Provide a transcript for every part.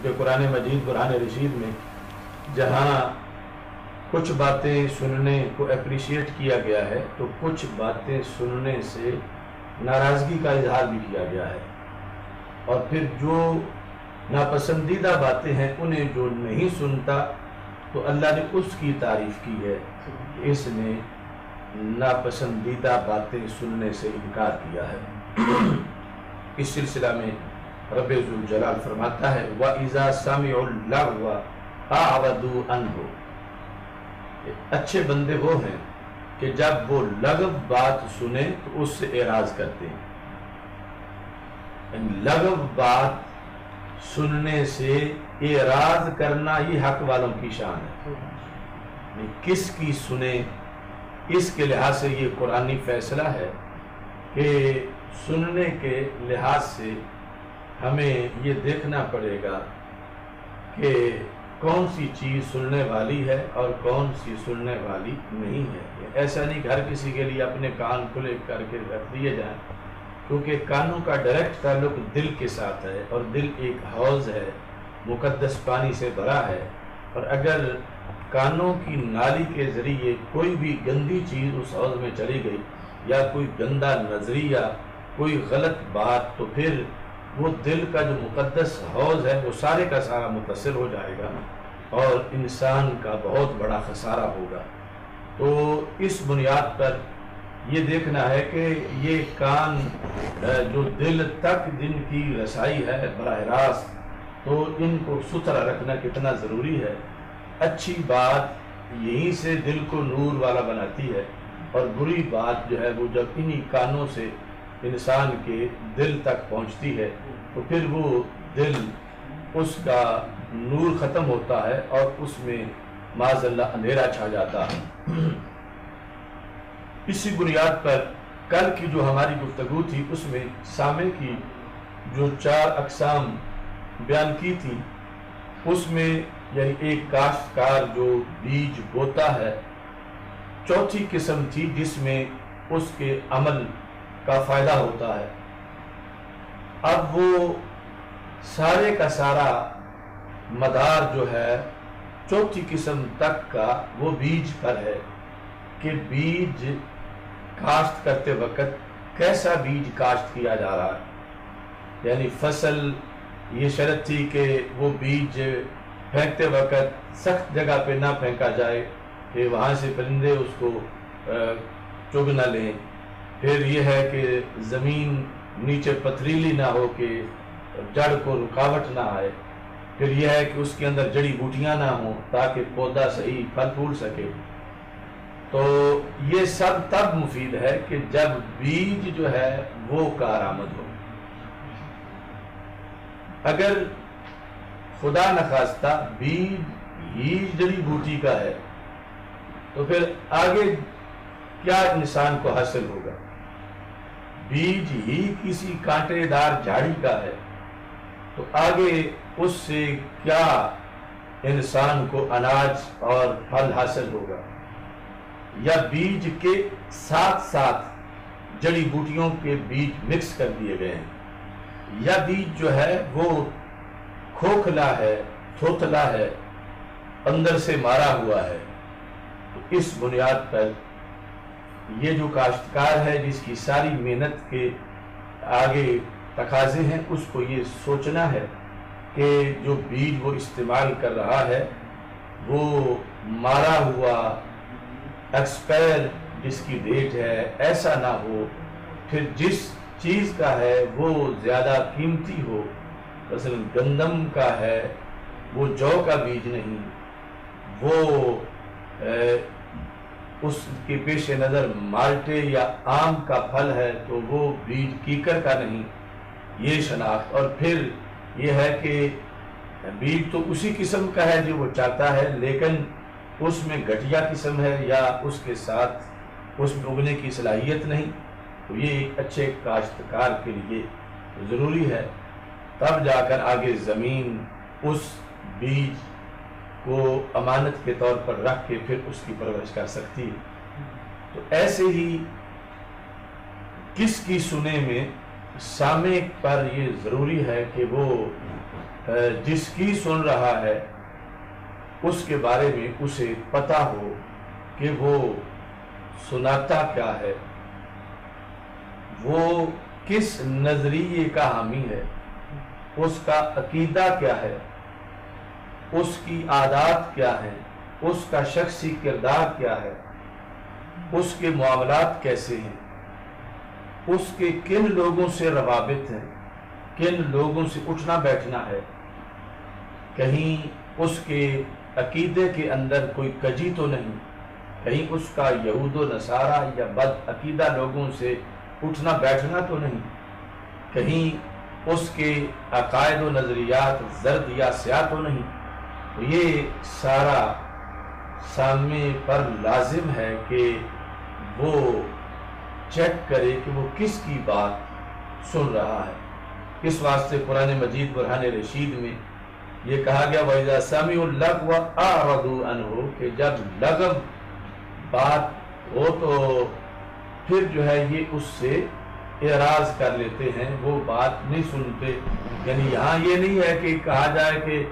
کیونکہ قرآن مجید قرآن رشید میں جہاں کچھ باتیں سننے کو اپریشیٹ کیا گیا ہے تو کچھ باتیں سننے سے ناراضگی کا اظہار بھی کیا گیا ہے، اور پھر جو ناپسندیدہ باتیں ہیں انہیں جو نہیں سنتا تو اللہ نے اس کی تعریف کی ہے کہ اس نے ناپسندیدہ باتیں سننے سے انکار کیا ہے۔ اس سلسلہ میں رب ذوالجلال فرماتا ہے وَإِذَا سَمِعُوا اللَّغْوَ أَعْرَضُوا عَنْهُ، اچھے بندے وہ ہیں کہ جب وہ لغو بات سنیں تو اس سے اعراض کرتے ہیں۔ لغو بات سننے سے اعراض کرنا یہ حق والوں کی شان ہے، کس کی سنیں اس کے لحاظ سے یہ قرآنی فیصلہ ہے کہ سننے کے لحاظ سے ہمیں یہ دیکھنا پڑے گا کہ کون سی چیز سننے والی ہے اور کون سی سننے والی نہیں ہے۔ ایسا نہیں کہ ہر کسی کے لیے اپنے کان کھلے کر کے رکھ دیے جائیں، کیونکہ کانوں کا ڈائریکٹ تعلق دل کے ساتھ ہے، اور دل ایک حوض ہے، مقدس پانی سے بھرا ہے، اور اگر کانوں کی نالی کے ذریعے کوئی بھی گندی چیز اس حوض میں چلی گئی یا کوئی گندا نظریہ، کوئی غلط بات، تو پھر وہ دل کا جو مقدس حوض ہے وہ سارے کا سارا متاثر ہو جائے گا اور انسان کا بہت بڑا خسارہ ہوگا۔ تو اس بنیاد پر یہ دیکھنا ہے کہ یہ کان جو دل تک جن کی رسائی ہے براہ راست، تو ان کو ستھرا رکھنا کتنا ضروری ہے۔ اچھی بات یہیں سے دل کو نور والا بناتی ہے، اور بری بات جو ہے وہ جب انہی کانوں سے انسان کے دل تک پہنچتی ہے تو پھر وہ دل اس کا نور ختم ہوتا ہے اور اس میں معاذ اللہ اندھیرا چھا جاتا ہے۔ اسی بنیاد پر کل کی جو ہماری گفتگو تھی اس میں سامع کی جو 4 اقسام بیان کی تھی، اس میں یعنی ایک کاشتکار جو بیج بوتا ہے، چوتھی قسم تھی جس میں اس کے عمل کا فائدہ ہوتا ہے۔ اب وہ سارے کا سارا مدار جو ہے چوتھی قسم تک کا وہ بیج پر ہے کہ بیج کاشت کرتے وقت کیسا بیج کاشت کیا جا رہا ہے، یعنی فصل یہ شرط تھی کہ وہ بیج پھینکتے وقت سخت جگہ پہ نہ پھینکا جائے کہ وہاں سے پرندے اس کو چگ نہ لیں، پھر یہ ہے کہ زمین نیچے پتھریلی نہ ہو کہ جڑ کو رکاوٹ نہ آئے، پھر یہ ہے کہ اس کے اندر جڑی بوٹیاں نہ ہوں تاکہ پودا صحیح پھل پھول سکے۔ تو یہ سب تب مفید ہے کہ جب بیج جو ہے وہ کارآمد ہو۔ اگر خدا نخواستہ بیج ہی جڑی بوٹی کا ہے تو پھر آگے کیا انسان کو حاصل ہوگا؟ بیج ہی کسی کانٹے دار جھاڑی کا ہے تو آگے اس سے کیا انسان کو اناج اور پھل حاصل ہوگا؟ یا بیج کے ساتھ ساتھ جڑی بوٹیوں کے بیج مکس کر دیے گئے ہیں، یا بیج جو ہے وہ کھوکھلا ہے، تھوتلا ہے، اندر سے مارا ہوا ہے۔ تو اس بنیاد پر یہ جو کاشتکار ہے جس کی ساری محنت کے آگے تقاضے ہیں، اس کو یہ سوچنا ہے کہ جو بیج وہ استعمال کر رہا ہے وہ مارا ہوا ایکسپائر جس کی ڈیٹ ہے ایسا نہ ہو، پھر جس چیز کا ہے وہ زیادہ قیمتی ہو، مثلا گندم کا ہے وہ جو کا بیج نہیں، وہ اس کے پیش نظر مالٹے یا آم کا پھل ہے تو وہ بیج کیکر کا نہیں، یہ شناخت۔ اور پھر یہ ہے کہ بیج تو اسی قسم کا ہے جو وہ چاہتا ہے، لیکن اس میں گھٹیا قسم ہے یا اس کے ساتھ اس میں اگنے کی صلاحیت نہیں، تو یہ ایک اچھے کاشتکار کے لیے ضروری ہے، تب جا کر آگے زمین اس بیج کو امانت کے طور پر رکھ کے پھر اس کی پرورش کر سکتی ہے۔ تو ایسے ہی کس کی سنے میں سامع پر یہ ضروری ہے کہ وہ جس کی سن رہا ہے اس کے بارے میں اسے پتہ ہو کہ وہ سناتا کیا ہے، وہ کس نظریے کا حامی ہے، اس کا عقیدہ کیا ہے، اس کی عادات کیا ہیں، اس کا شخصی کردار کیا ہے، اس کے معاملات کیسے ہیں، اس کے کن لوگوں سے روابط ہیں، کن لوگوں سے اٹھنا بیٹھنا ہے، کہیں اس کے عقیدے کے اندر کوئی کجی تو نہیں، کہیں اس کا یہود و نصارہ یا بد عقیدہ لوگوں سے اٹھنا بیٹھنا تو نہیں، کہیں اس کے عقائد و نظریات زرد یا سیاہ تو نہیں۔ تو یہ سارا سامنے پر لازم ہے کہ وہ چیک کرے کہ وہ کس کی بات سن رہا ہے۔ اس واسطے قرآن مجید برہان رشید میں یہ کہا گیا وَإِذَا سَمِعُوا اللَّغْوَ أَعْرَضُوا عَنْهُ، کہ جب لغو بات ہو تو پھر جو ہے یہ اس سے اعراض کر لیتے ہیں، وہ بات نہیں سنتے۔ یعنی یہاں یہ نہیں ہے کہ کہا جائے کہ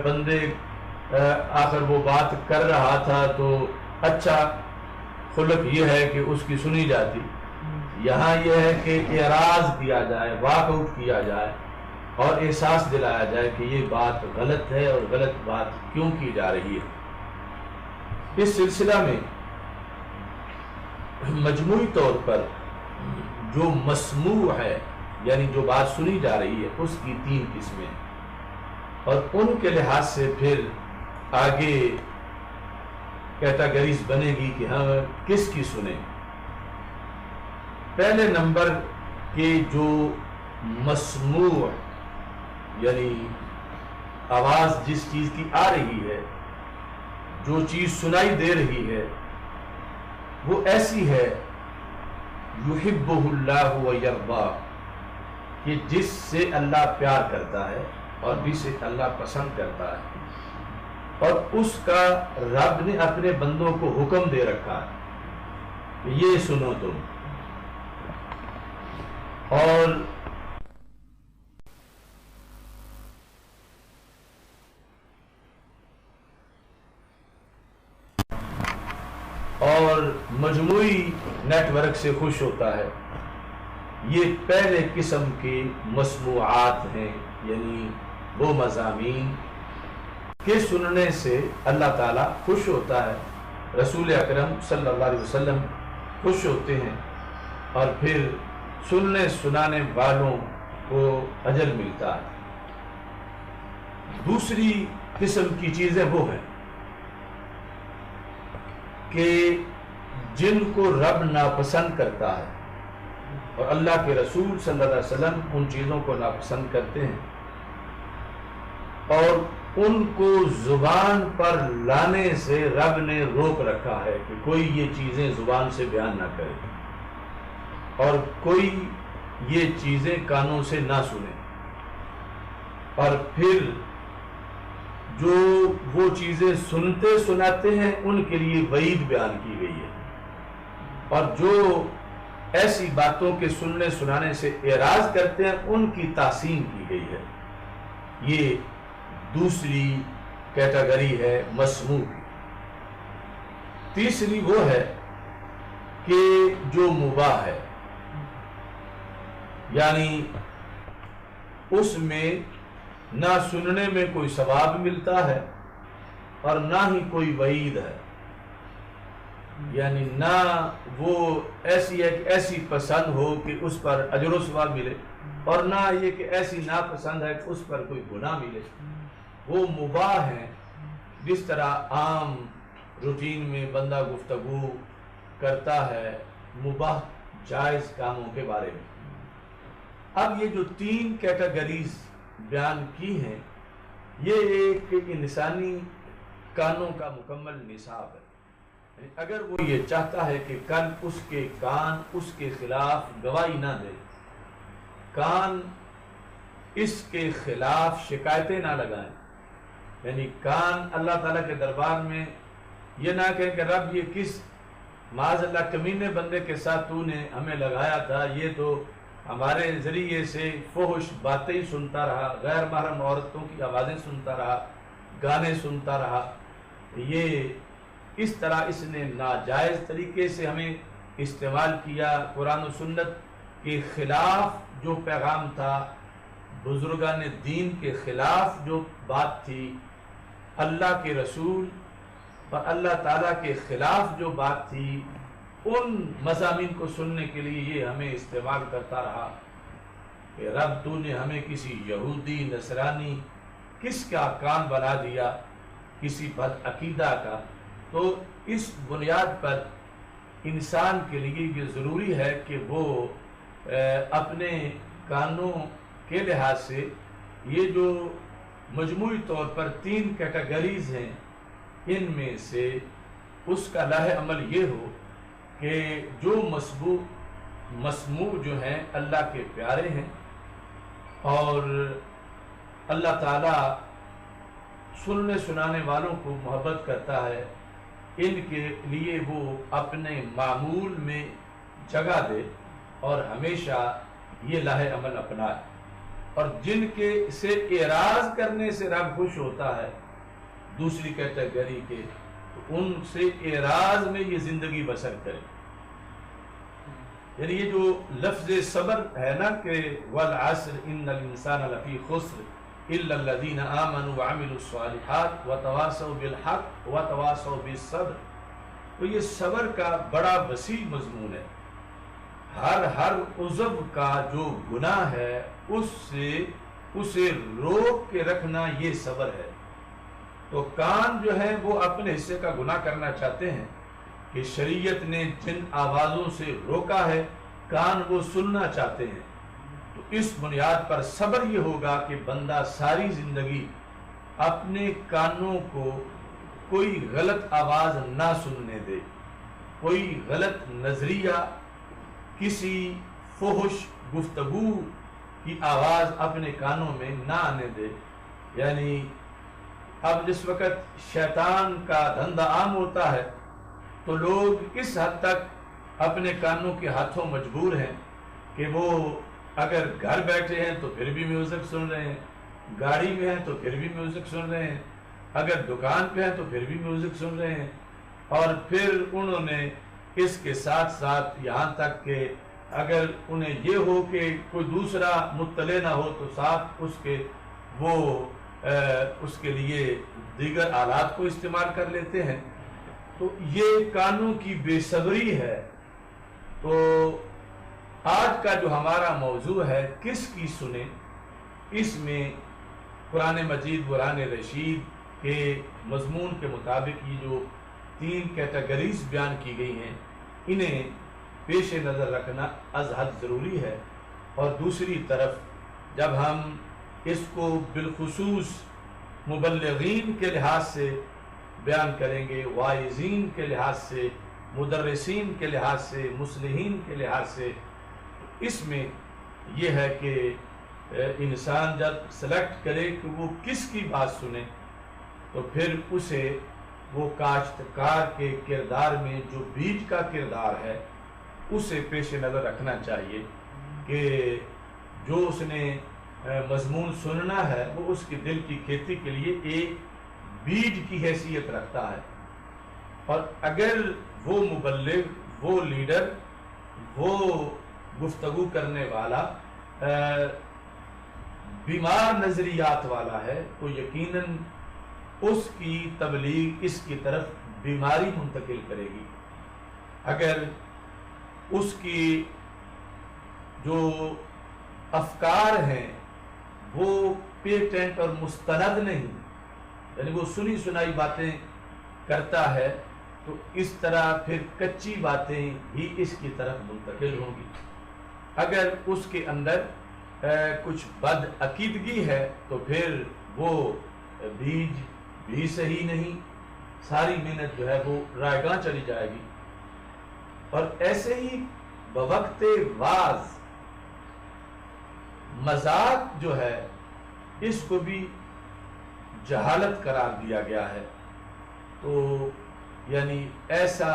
بندے آخر وہ بات کر رہا تھا تو اچھا خلق یہ ہے کہ اس کی سنی جاتی، یہاں یہ ہے کہ اعراض کیا جائے، واک آؤٹ کیا جائے اور احساس دلایا جائے کہ یہ بات غلط ہے اور غلط بات کیوں کی جا رہی ہے۔ اس سلسلہ میں مجموعی طور پر جو مسموع ہے، یعنی جو بات سنی جا رہی ہے، اس کی 3 قسمیں، اور ان کے لحاظ سے پھر آگے کیٹاگریز بنے گی کہ ہم کس کی سنیں۔ پہلے نمبر کے جو مسموع یعنی آواز جس چیز کی آ رہی ہے، جو چیز سنائی دے رہی ہے، وہ ایسی ہے یحبہ اللہ ویرضاہ، کہ جس سے اللہ پیار کرتا ہے اور جسے اللہ پسند کرتا ہے، اور اس کا رب نے اپنے بندوں کو حکم دے رکھا ہے کہ یہ سنو تم۔ اور مجموعی نیٹ ورک سے خوش ہوتا ہے۔ یہ پہلے قسم کی مسموعات ہیں، یعنی وہ مضامین کے سننے سے اللہ تعالیٰ خوش ہوتا ہے، رسول اکرم صلی اللہ علیہ وسلم خوش ہوتے ہیں، اور پھر سننے سنانے والوں کو اجر ملتا ہے۔ دوسری قسم کی چیزیں وہ ہیں کہ جن کو رب ناپسند کرتا ہے اور اللہ کے رسول صلی اللہ علیہ وسلم ان چیزوں کو ناپسند کرتے ہیں، اور ان کو زبان پر لانے سے رب نے روک رکھا ہے کہ کوئی یہ چیزیں زبان سے بیان نہ کرے اور کوئی یہ چیزیں کانوں سے نہ سنے، اور پھر جو وہ چیزیں سنتے سناتے ہیں ان کے لیے وعید بیان کی گئی ہے، اور جو ایسی باتوں کے سننے سنانے سے اعراض کرتے ہیں ان کی تحسین کی گئی ہے۔ یہ دوسری کیٹیگری ہے مسموع کی۔ تیسری وہ ہے کہ جو مباح ہے، یعنی اس میں نہ سننے میں کوئی ثواب ملتا ہے اور نہ ہی کوئی وعید ہے، یعنی نہ وہ ایسی ہے کہ ایسی پسند ہو کہ اس پر اجر و ثواب ملے، اور نہ یہ کہ ایسی ناپسند ہے کہ اس پر کوئی گناہ ملے۔ وہ مباح ہیں، جس طرح عام روٹین میں بندہ گفتگو کرتا ہے مباح جائز کاموں کے بارے میں۔ اب یہ جو 3 کیٹیگریز بیان کی ہیں، یہ ایک انسانی کانوں کا مکمل نصاب ہے۔ اگر وہ یہ چاہتا ہے کہ کل اس کے کان اس کے خلاف گواہی نہ دے، کان اس کے خلاف شکایتیں نہ لگائیں، یعنی کان اللہ تعالیٰ کے دربار میں یہ نہ کہیں کہ رب یہ کس معاذ اللہ کمینے بندے کے ساتھ تو نے ہمیں لگایا تھا، یہ تو ہمارے ذریعے سے فحش باتیں سنتا رہا، غیر محرم عورتوں کی آوازیں سنتا رہا، گانے سنتا رہا، یہ اس طرح اس نے ناجائز طریقے سے ہمیں استعمال کیا۔ قرآن و سنت کے خلاف جو پیغام تھا، بزرگان دین کے خلاف جو بات تھی، اللہ کے رسول اور اللہ تعالیٰ کے خلاف جو بات تھی، ان مضامین کو سننے کے لیے یہ ہمیں استعمال کرتا رہا کہ رب تو نے ہمیں کسی یہودی نصرانی کس کا کان بنا دیا، کسی بد عقیدہ کا۔ تو اس بنیاد پر انسان کے لیے یہ ضروری ہے کہ وہ اپنے کانوں کے لحاظ سے یہ جو مجموعی طور پر 3 کیٹیگریز ہیں، ان میں سے اس کا لاہ عمل یہ ہو کہ جو مسموع جو ہیں اللہ کے پیارے ہیں اور اللہ تعالیٰ سننے سنانے والوں کو محبت کرتا ہے، ان کے لیے وہ اپنے معمول میں جگہ دے اور ہمیشہ یہ لاہ عمل اپنائے، اور جن کے سے اعراض کرنے سے رب خوش ہوتا ہے دوسری کیٹیگری کے، ان سے اعراض میں یہ زندگی بسر کرے۔ یعنی یہ جو لفظ صبر ہے نا کہ والعصر ان الانسان لفی خسر الا الذین آمنوا وعملوا الصالحات وتواصوا بالحق وتواصوا بالصبر، تو یہ صبر کا بڑا وسیع مضمون ہے۔ ہر عضو کا جو گناہ ہے اس سے اسے روک کے رکھنا یہ صبر ہے۔ تو کان جو ہے وہ اپنے حصے کا گناہ کرنا چاہتے ہیں کہ شریعت نے جن آوازوں سے روکا ہے کان وہ سننا چاہتے ہیں، تو اس بنیاد پر صبر یہ ہوگا کہ بندہ ساری زندگی اپنے کانوں کو کوئی غلط آواز نہ سننے دے، کوئی غلط نظریہ، کسی فحش گفتگو کی آواز اپنے کانوں میں نہ آنے دے۔ یعنی اب جس وقت شیطان کا دھندہ عام ہوتا ہے تو لوگ اس حد تک اپنے کانوں کے ہاتھوں مجبور ہیں کہ وہ اگر گھر بیٹھے ہیں تو پھر بھی میوزک سن رہے ہیں، گاڑی میں ہیں تو پھر بھی میوزک سن رہے ہیں، اگر دکان پہ ہیں تو پھر بھی میوزک سن رہے ہیں، اور پھر انہوں نے اس کے ساتھ ساتھ یہاں تک کہ اگر انہیں یہ ہو کہ کوئی دوسرا مطلع نہ ہو تو ساتھ اس کے وہ اس کے لیے دیگر آلات کو استعمال کر لیتے ہیں۔ تو یہ کانوں کی بے صبری ہے۔ تو آج کا جو ہمارا موضوع ہے کس کی سنیں، اس میں قرآن مجید قرآن رشید کے مضمون کے مطابق یہ جو 3 کیٹیگریز بیان کی گئی ہیں انہیں پیش نظر رکھنا از حد ضروری ہے۔ اور دوسری طرف جب ہم اس کو بالخصوص مبلغین کے لحاظ سے بیان کریں گے، واعظین کے لحاظ سے، مدرسین کے لحاظ سے، مصلحین کے لحاظ سے، اس میں یہ ہے کہ انسان جب سلیکٹ کرے کہ وہ کس کی بات سنے تو پھر اسے وہ کاشتکار کے کردار میں جو بیج کا کردار ہے اسے پیش نظر رکھنا چاہیے کہ جو اس نے مضمون سننا ہے وہ اس کی دل کی کھیتی کے لیے ایک بیج کی حیثیت رکھتا ہے، اور اگر وہ مبلغ، وہ لیڈر، وہ گفتگو کرنے والا بیمار نظریات والا ہے تو یقیناً اس کی تبلیغ اس کی طرف بیماری منتقل کرے گی۔ اگر اس کی جو افکار ہیں وہ پیٹنٹ اور مستند نہیں، یعنی وہ سنی سنائی باتیں کرتا ہے تو اس طرح پھر کچی باتیں ہی اس کی طرف منتقل ہوں گی۔ اگر اس کے اندر کچھ بد عقیدگی ہے تو پھر وہ بیج بھی صحیح نہیں، ساری محنت جو ہے وہ رائگاں چلی جائے گی۔ اور ایسے ہی بوقت واز مذاق جو ہے اس کو بھی جہالت قرار دیا گیا ہے۔ تو یعنی ایسا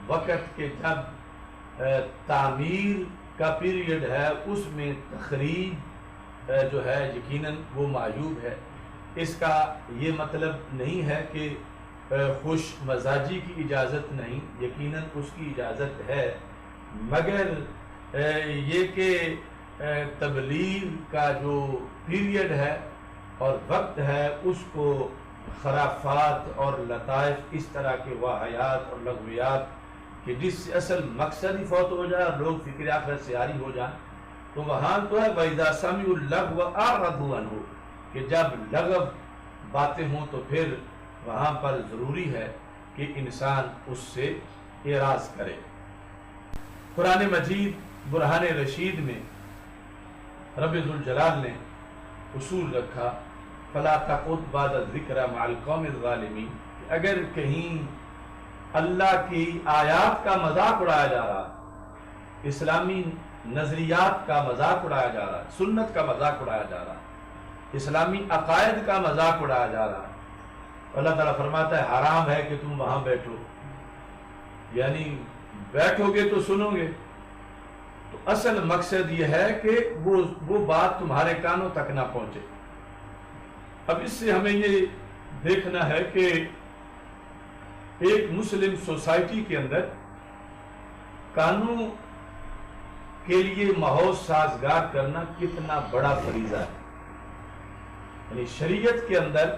وقت کہ جب تعمیر کا پیریڈ ہے اس میں تخریب جو ہے یقیناً وہ معیوب ہے. اس کا یہ مطلب نہیں ہے کہ خوش مزاجی کی اجازت نہیں، یقیناً اس کی اجازت ہے، مگر یہ کہ تبلیغ کا جو پیریڈ ہے اور وقت ہے اس کو خرافات اور لطائف اس طرح کے واہیات اور لغویات کہ جس سے اصل مقصد ہی فوت ہو جائے اور لوگ فکر آخرت سے عاری ہو جائیں، تو وہاں تو ہے وَإِذَا سَمِعُوا اللَّغْوَ أَعْرَضُوا عَنْهُ کہ جب لغو باتیں ہوں تو پھر وہاں پر ضروری ہے کہ انسان اس سے اعراض کرے. قرآن مجید برہان رشید میں رب ذوالجلال نے اصول رکھا فَلَا تَقُعُدْ بَعْدَ الذِّكْرَىٰ مَعَ الْقَوْمِ الظَّالِمِينَ کہ اگر کہیں اللہ کی آیات کا مذاق اڑایا جا رہا، اسلامی نظریات کا مذاق اڑایا جا رہا، سنت کا مذاق اڑایا جا رہا، اسلامی عقائد کا مذاق اڑایا جا رہا، اللہ تعالیٰ فرماتا ہے حرام ہے کہ تم وہاں بیٹھو، یعنی بیٹھو گے تو سنو گے. تو اصل مقصد یہ ہے کہ وہ بات تمہارے کانوں تک نہ پہنچے. اب اس سے ہمیں یہ دیکھنا ہے کہ ایک مسلم سوسائٹی کے اندر قانون کے لیے ماحول سازگار کرنا کتنا بڑا فریضہ ہے. یعنی شریعت کے اندر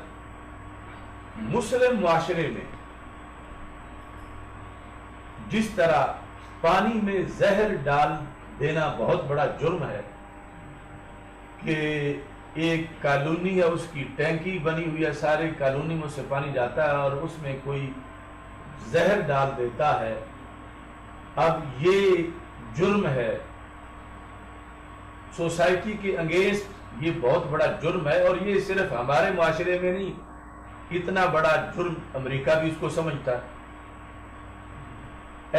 مسلم معاشرے میں جس طرح پانی میں زہر ڈال دینا بہت بڑا جرم ہے کہ ایک کالونی ہے اس کی ٹینکی بنی ہوئی ہے، سارے کالونی میں سے پانی جاتا ہے اور اس میں کوئی زہر ڈال دیتا ہے، اب یہ جرم ہے سوسائٹی کے اگینسٹ، یہ بہت بڑا جرم ہے. اور یہ صرف ہمارے معاشرے میں نہیں، اتنا بڑا جرم امریکہ بھی اس کو سمجھتا ہے.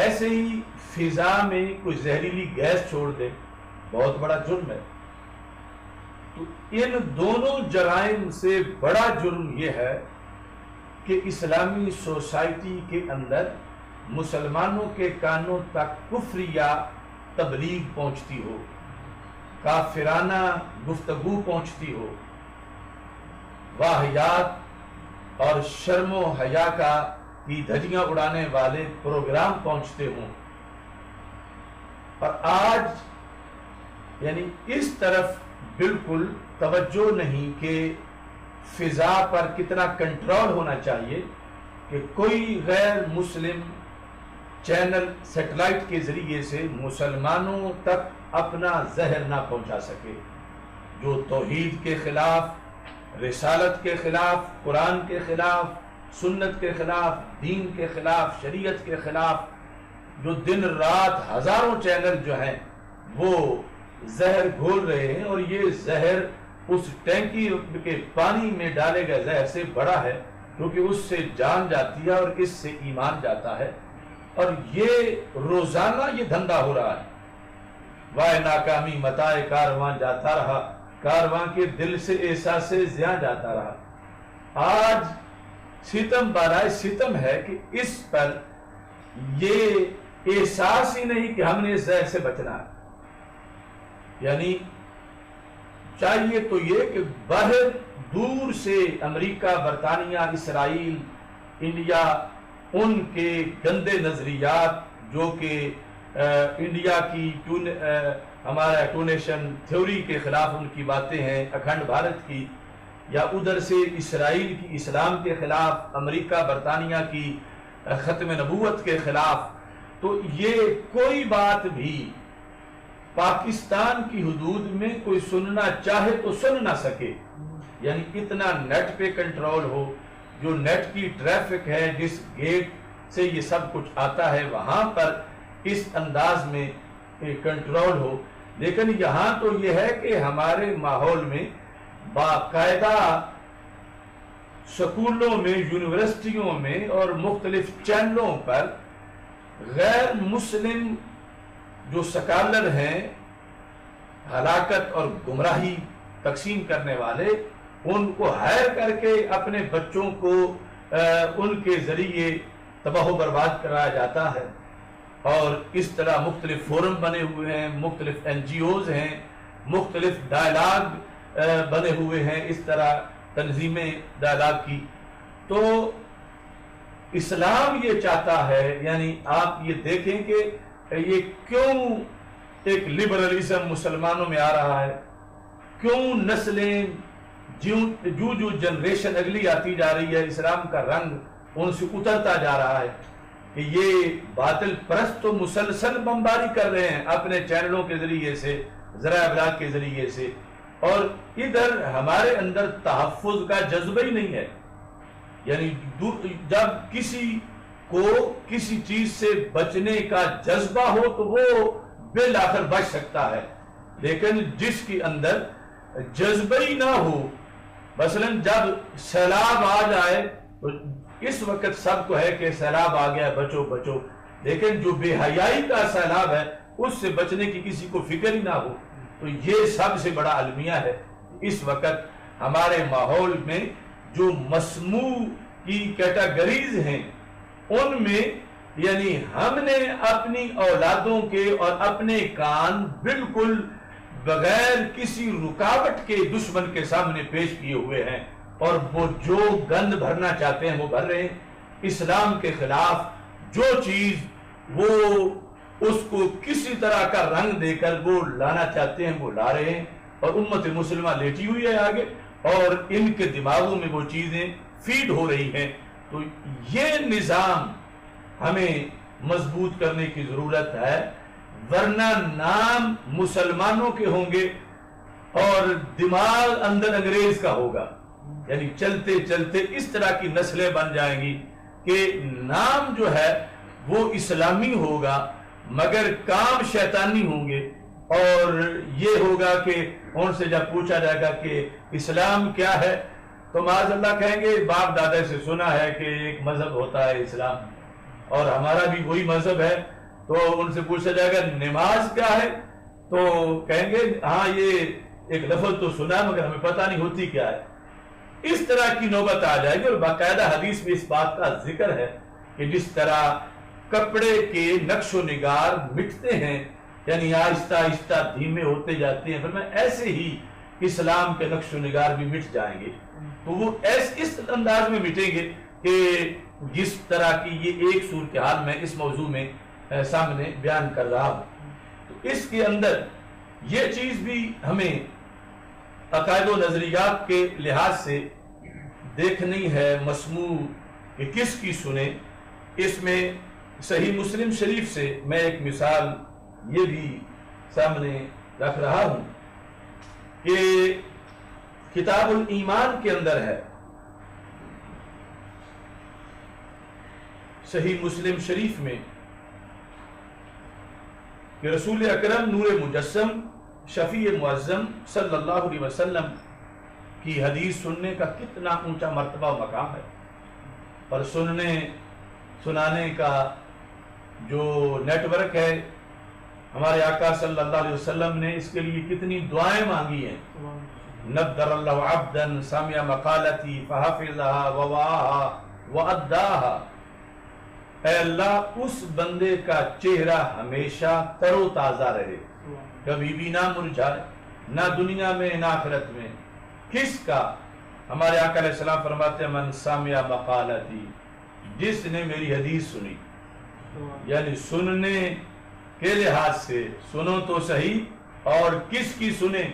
ایسے ہی فضا میں کوئی زہریلی گیس چھوڑ دے بہت بڑا جرم ہے. تو ان دونوں جرائم سے بڑا جرم یہ ہے کہ اسلامی سوسائٹی کے اندر مسلمانوں کے کانوں تک کفر یا تبلیغ پہنچتی ہو، کافرانہ گفتگو پہنچتی ہو، واہیات اور شرم و حیا کی دھجیاں اڑانے والے پروگرام پہنچتے ہوں. اور آج یعنی اس طرف بالکل توجہ نہیں کہ فضا پر کتنا کنٹرول ہونا چاہیے کہ کوئی غیر مسلم چینل سیٹلائٹ کے ذریعے سے مسلمانوں تک اپنا زہر نہ پہنچا سکے، جو توحید کے خلاف، رسالت کے خلاف، قرآن کے خلاف، سنت کے خلاف، دین کے خلاف، شریعت کے خلاف جو دن رات ہزاروں چینل جو ہیں وہ زہر گھول رہے ہیں. اور یہ زہر اس ٹینکی کے پانی میں ڈالے گئے زہر سے بڑا ہے، کیونکہ اس سے جان جاتی ہے اور اس سے ایمان جاتا ہے. اور یہ روزانہ یہ دھندا ہو رہا ہے. وائے ناکامی متاع کارواں جاتا رہا، کارواں کے دل سے احساس زیاں جاتا رہا. آج ستم برائے ستم ہے کہ اس پر یہ احساس ہی نہیں کہ ہم نے اس زہر سے بچنا ہے. یعنی چاہیے تو یہ کہ باہر دور سے امریکہ، برطانیہ، اسرائیل، انڈیا، ان کے گندے نظریات جو کہ انڈیا کی ہمارا ٹونیشن تھیوری کے خلاف ان کی باتیں ہیں، اکھنڈ بھارت کی، یا ادھر سے اسرائیل کی اسلام کے خلاف، امریکہ برطانیہ کی ختم نبوت کے خلاف، تو یہ کوئی بات بھی پاکستان کی حدود میں کوئی سننا چاہے تو سن نہ سکے. یعنی اتنا نیٹ پہ کنٹرول ہو، جو نیٹ کی ٹریفک ہے، جس گیٹ سے یہ سب کچھ آتا ہے وہاں پر اس انداز میں کنٹرول ہو. لیکن یہاں تو یہ ہے کہ ہمارے ماحول میں باقاعدہ سکولوں میں، یونیورسٹیوں میں اور مختلف چینلوں پر غیر مسلم جو سکالر ہیں، ہلاکت اور گمراہی تقسیم کرنے والے، ان کو ہائر کر کے اپنے بچوں کو ان کے ذریعے تباہ و برباد کرایا جاتا ہے. اور اس طرح مختلف فورم بنے ہوئے ہیں، مختلف NGOs ہیں، مختلف ڈائلاگ بنے ہوئے ہیں، اس طرح تنظیمیں ڈائلاگ کی. تو اسلام یہ چاہتا ہے، یعنی آپ یہ دیکھیں کہ یہ کیوں ایک لبرلزم مسلمانوں میں آ رہا ہے، کیوں نسلیں جو جنریشن اگلی آتی جا رہی ہے، اسلام کا رنگ ان سے اترتا جا رہا ہے، کہ یہ باطل پرست تو مسلسل بمباری کر رہے ہیں اپنے چینلوں کے ذریعے سے، ذرائع ابلاغ کے ذریعے سے، اور ادھر ہمارے اندر تحفظ کا جذبہ ہی نہیں ہے. یعنی جب کسی کو کسی چیز سے بچنے کا جذبہ ہو تو وہ بالآخر بچ سکتا ہے، لیکن جس کے اندر جذبہ ہی نہ ہو، مثلا جب سیلاب آ جائے تو اس وقت سب کو ہے کہ سیلاب آ گیا بچو بچو، لیکن جو بے حیائی کا سیلاب ہے اس سے بچنے کی کسی کو فکر ہی نہ ہو. تو یہ سب سے بڑا المیہ ہے. اس وقت ہمارے ماحول میں جو مسموع کی کیٹیگریز ہیں ان میں یعنی ہم نے اپنی اولادوں کے اور اپنے کان بالکل بغیر کسی رکاوٹ کے دشمن کے سامنے پیش کیے ہوئے ہیں، اور وہ جو گند بھرنا چاہتے ہیں وہ بھر رہے ہیں. اسلام کے خلاف جو چیز وہ اس کو کسی طرح کا رنگ دے کر وہ لانا چاہتے ہیں وہ لا رہے ہیں، اور امت مسلمہ لیٹی ہوئی ہے آگے، اور ان کے دماغوں میں وہ چیزیں فیڈ ہو رہی ہیں. تو یہ نظام ہمیں مضبوط کرنے کی ضرورت ہے، ورنہ نام مسلمانوں کے ہوں گے اور دماغ اندر انگریز کا ہوگا. یعنی چلتے چلتے اس طرح کی نسلیں بن جائیں گی کہ نام جو ہے وہ اسلامی ہوگا مگر کام شیطانی ہوں گے. اور یہ ہوگا کہ ان سے جب پوچھا جائے گا کہ اسلام کیا ہے تو معاذ اللہ کہیں گے باپ دادا سے سنا ہے کہ ایک مذہب ہوتا ہے اسلام، اور ہمارا بھی وہی مذہب ہے. تو ان سے پوچھا جائے گا نماز کیا ہے تو کہیں گے ہاں یہ ایک لفظ تو سنا ہے مگر ہمیں پتہ نہیں ہوتی کیا ہے. اس طرح کی نوبت آ جائے گی. اور باقاعدہ حدیث میں اس بات کا ذکر ہے کہ جس طرح کپڑے کے نقش و نگار مٹتے ہیں، یعنی آہستہ آہستہ دھیمے ہوتے جاتے ہیں، پھر ایسے ہی اسلام کے نقش و نگار بھی مٹ جائیں گے. تو وہ اس انداز میں مٹیں گے کہ جس طرح کی یہ ایک صورتحال میں اس موضوع میں سامنے بیان کر رہا ہوں. تو اس کے اندر یہ چیز بھی ہمیں عقائد و نظریات کے لحاظ سے دیکھنی ہے مسموع کہ کس کی سنیں. اس میں صحیح مسلم شریف سے میں ایک مثال یہ بھی سامنے رکھ رہا ہوں کہ کتاب الایمان کے اندر ہے، صحیح مسلم شریف میں، کہ رسول اکرم نور مجسم شفیع معظم صلی اللہ علیہ وسلم کی حدیث سننے کا کتنا اونچا مرتبہ و مقام ہے، اور سنانے کا جو نیٹ ورک ہے ہمارے آقا صلی اللہ علیہ وسلم نے اس کے لیے کتنی دعائیں مانگی ہیں. نبدر اللہ عبدا سامع مقالتی فحفظها ووعاها واداها. اے اللہ اس بندے کا چہرہ ہمیشہ تر و تازہ رہے، کبھی بھی نہ مرجھائے، نہ دنیا میں نہ آخرت میں. کس کا؟ ہمارے آقا علیہ السلام فرماتے ہیں من سامع مقالتی، جس نے میری حدیث سنی. یعنی سننے کے لحاظ سے سنو تو صحیح، اور کس کی سنیں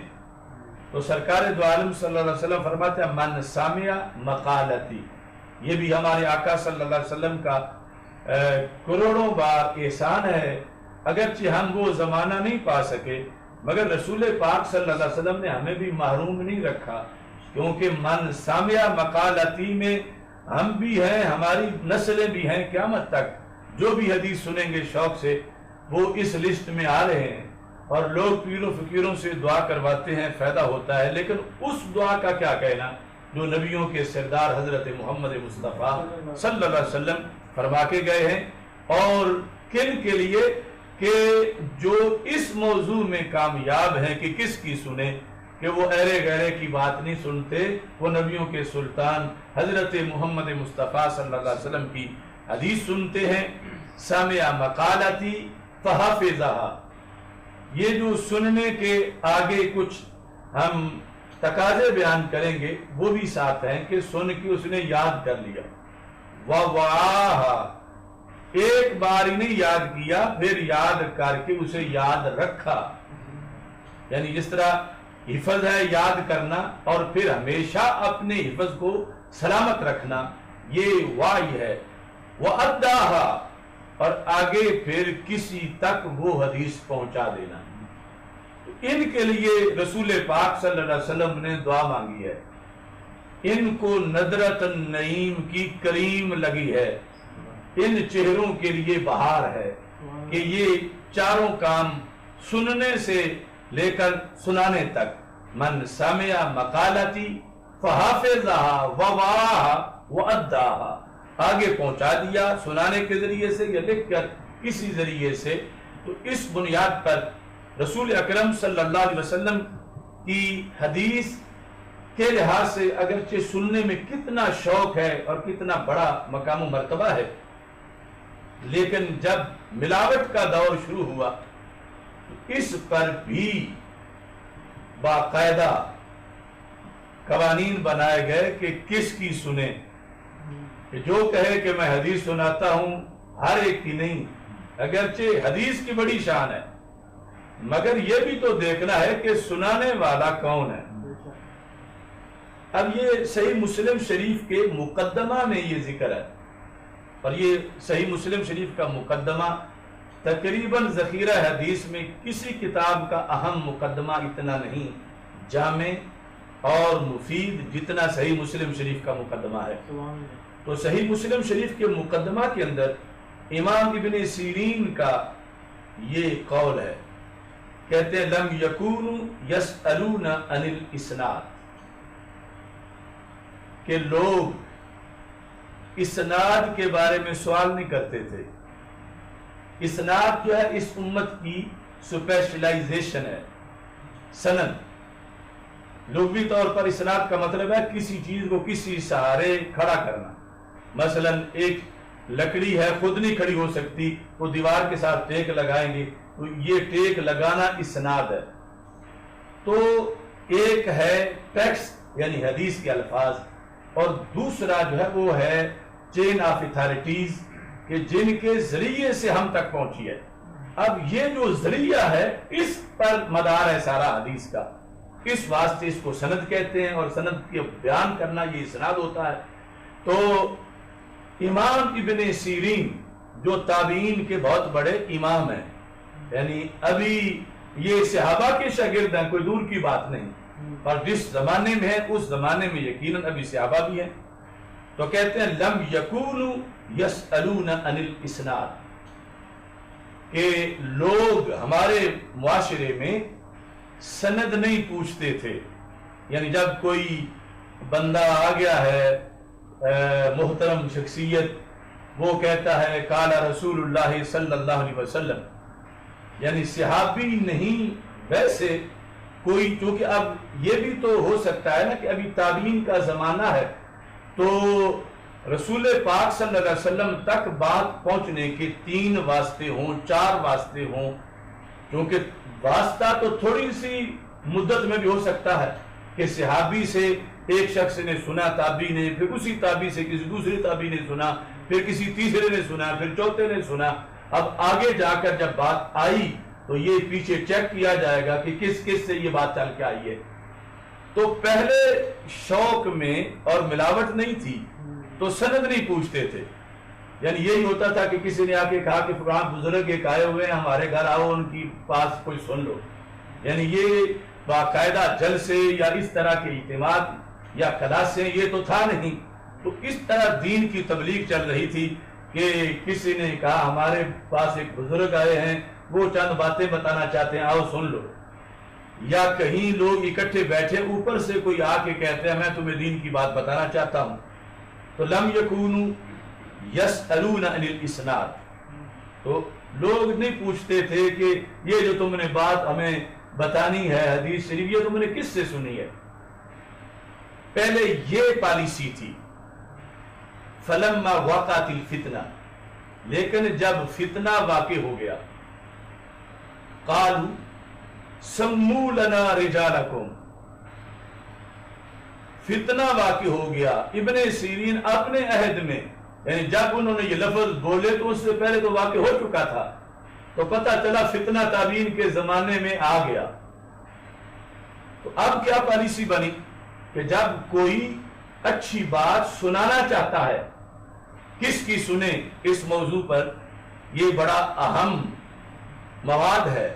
تو سرکار دو عالم صلی اللہ علیہ وسلم فرماتے ہیں من سامع مقالتی. یہ بھی ہمارے آقا صلی اللہ علیہ وسلم کا کروڑوں بار احسان ہے. اگرچہ ہم وہ زمانہ نہیں پا سکے مگر رسول پاک صلی اللہ علیہ وسلم نے ہمیں بھی محروم نہیں رکھا، کیونکہ من سامع مقالتی میں ہم بھی ہیں، ہماری نسلیں بھی ہیں. قیامت تک جو بھی حدیث سنیں گے شوق سے وہ اس لسٹ میں آ رہے ہیں، اور لوگ پیر و فقیروں سے دعا کرواتے ہیں، فائدہ ہوتا ہے. لیکن اس دعا کا کیا کہنا جو نبیوں کے سردار حضرت محمد مصطفیٰ صلی اللہ علیہ وسلم فرما کے گئے ہیں، اور کن کے لیے کہ جو اس موضوع میں کامیاب ہیں کہ کس کی سنیں، کہ وہ ایرے گہرے کی بات نہیں سنتے، وہ نبیوں کے سلطان حضرت محمد مصطفیٰ صلی اللہ علیہ وسلم کی حدیث سنتے ہیں. سمع مقالتی فحفظہا، یہ جو سننے کے آگے کچھ ہم تقاضے بیان کریں گے وہ بھی ساتھ ہیں کہ سن کے اس نے یاد کر لیا، وَوَعَاهَا، ایک بار ہی نہیں یاد کیا، پھر یاد کر کے اسے یاد رکھا، یعنی جس طرح حفظ ہے یاد کرنا اور پھر ہمیشہ اپنے حفظ کو سلامت رکھنا، یہ وعی ہے، وَأَدَّاهَا، اور آگے پھر کسی تک وہ حدیث پہنچا دینا۔ ان کے لیے رسول پاک صلی اللہ علیہ وسلم نے دعا مانگی ہے، ان کو ندرت النعیم کی کریم لگی ہے، ان چہروں کے لیے بہار ہے کہ یہ چاروں کام سننے سے لے کر سنانے تک، من سمع مقالتی فحافظہا ووعاہا واداہا، آگے پہنچا دیا سنانے کے ذریعے سے یا لکھ کر کسی ذریعے سے۔ تو اس بنیاد پر رسول اکرم صلی اللہ علیہ وسلم کی حدیث کے لحاظ سے اگرچہ سننے میں کتنا شوق ہے اور کتنا بڑا مقام و مرتبہ ہے، لیکن جب ملاوٹ کا دور شروع ہوا تو اس پر بھی باقاعدہ قوانین بنائے گئے کہ کس کی سنیں، کہ جو کہے کہ میں حدیث سناتا ہوں ہر ایک کی نہیں، اگرچہ حدیث کی بڑی شان ہے مگر یہ بھی تو دیکھنا ہے کہ سنانے والا کون ہے۔ اب یہ صحیح مسلم شریف کے مقدمہ میں یہ ذکر ہے، اور یہ صحیح مسلم شریف کا مقدمہ تقریباً ذخیرہ حدیث میں کسی کتاب کا اہم مقدمہ اتنا نہیں جامع اور مفید جتنا صحیح مسلم شریف کا مقدمہ ہے۔ تو صحیح مسلم شریف کے مقدمہ کے اندر امام ابن سیرین کا یہ قول ہے، کہتے ہیں لم یکونوا یسألون عن الاسناد، کہ لوگ اسناد کے بارے میں سوال نہیں کرتے تھے۔ اسناد جو ہے اس امت کی سپیشلائزیشن ہے، سند لغوی طور پر اسناد کا مطلب ہے کسی چیز کو کسی سہارے کھڑا کرنا، مثلا ایک لکڑی ہے خود نہیں کھڑی ہو سکتی، وہ دیوار کے ساتھ ٹیک لگائیں گے تو یہ ٹیک لگانا اسناد ہے۔ تو ایک ہے ٹیکسٹ یعنی حدیث کے الفاظ، اور دوسرا جو ہے وہ ہے چین آف اتھارٹیز کہ جن کے ذریعے سے ہم تک پہنچی ہے۔ اب یہ جو ذریعہ ہے اس پر مدار ہے سارا حدیث کا، اس واسطے اس کو سند کہتے ہیں، اور سند کے بیان کرنا یہ اسناد ہوتا ہے۔ تو امام ابن سیرین جو تابعین کے بہت بڑے امام ہیں، یعنی ابھی یہ صحابہ کے شاگرد ہیں، کوئی دور کی بات نہیں، اور جس زمانے میں ہے اس زمانے میں یقیناً ابھی صحابہ بھی ہیں، تو کہتے ہیں لم یکونوا یسألون عن الاسناد، کہ لوگ ہمارے معاشرے میں سند نہیں پوچھتے تھے، یعنی جب کوئی بندہ آ گیا ہے محترم شخصیت، وہ کہتا ہے قال رسول اللہ صلی اللہ علیہ وسلم، یعنی صحابی نہیں، ویسے کوئی، چونکہ اب یہ بھی تو ہو سکتا ہے نا کہ ابھی تابعین کا زمانہ ہے، تو رسول پاک صلی اللہ علیہ وسلم تک بات پہنچنے کے 3 واسطے ہوں، 4 واسطے ہوں، کیونکہ واسطہ تو تھوڑی سی مدت میں بھی ہو سکتا ہے کہ صحابی سے ایک شخص نے سنا تابعی نے، پھر اسی تابعی سے کسی دوسرے تابعی نے سنا، پھر کسی تیسرے نے سنا، پھر چوتھے نے سنا۔ اب آگے جا کر جب بات آئی تو یہ پیچھے چیک کیا جائے گا کہ کس کس سے یہ بات چل کے آئی ہے۔ تو پہلے شوق میں اور ملاوٹ نہیں تھی تو سند نہیں پوچھتے تھے، یعنی یہی ہوتا تھا کہ کسی نے آ کے کہا کہ فلاں بزرگ ایک آئے ہوئے ہیں ہمارے گھر، آؤ ان کی پاس کوئی سن لو، یعنی یہ باقاعدہ جلسے یا اس طرح کے اجتماعات یا کلاسیں یہ تو تھا نہیں۔ تو اس طرح دین کی تبلیغ چل رہی تھی کہ کسی نے کہا ہمارے پاس ایک بزرگ آئے ہیں، وہ چند باتیں بتانا چاہتے ہیں، آؤ سن لو، یا کہیں لوگ اکٹھے بیٹھے اوپر سے کوئی آ کے کہتے ہیں میں تمہیں دین کی بات بتانا چاہتا ہوں۔ تو لم یکونوا یسألون عن الاسناد، تو لوگ نہیں پوچھتے تھے کہ یہ جو تم نے بات ہمیں بتانی ہے حدیث شریف یہ تم نے کس سے سنی ہے۔ پہلے یہ پالیسی تھی۔ فلما وقعت الفتنہ، لیکن جب فتنہ واقع ہو گیا قالوا سموا لنا رجالکم، فتنہ واقع ہو گیا ابن سیرین اپنے عہد میں، یعنی جب انہوں نے یہ لفظ بولے تو اس سے پہلے تو واقع ہو چکا تھا، تو پتہ چلا فتنہ تابعین کے زمانے میں آ گیا۔ تو اب کیا پالیسی بنی کہ جب کوئی اچھی بات سنانا چاہتا ہے، کس کی سنیں اس موضوع پر، یہ بڑا اہم مواد ہے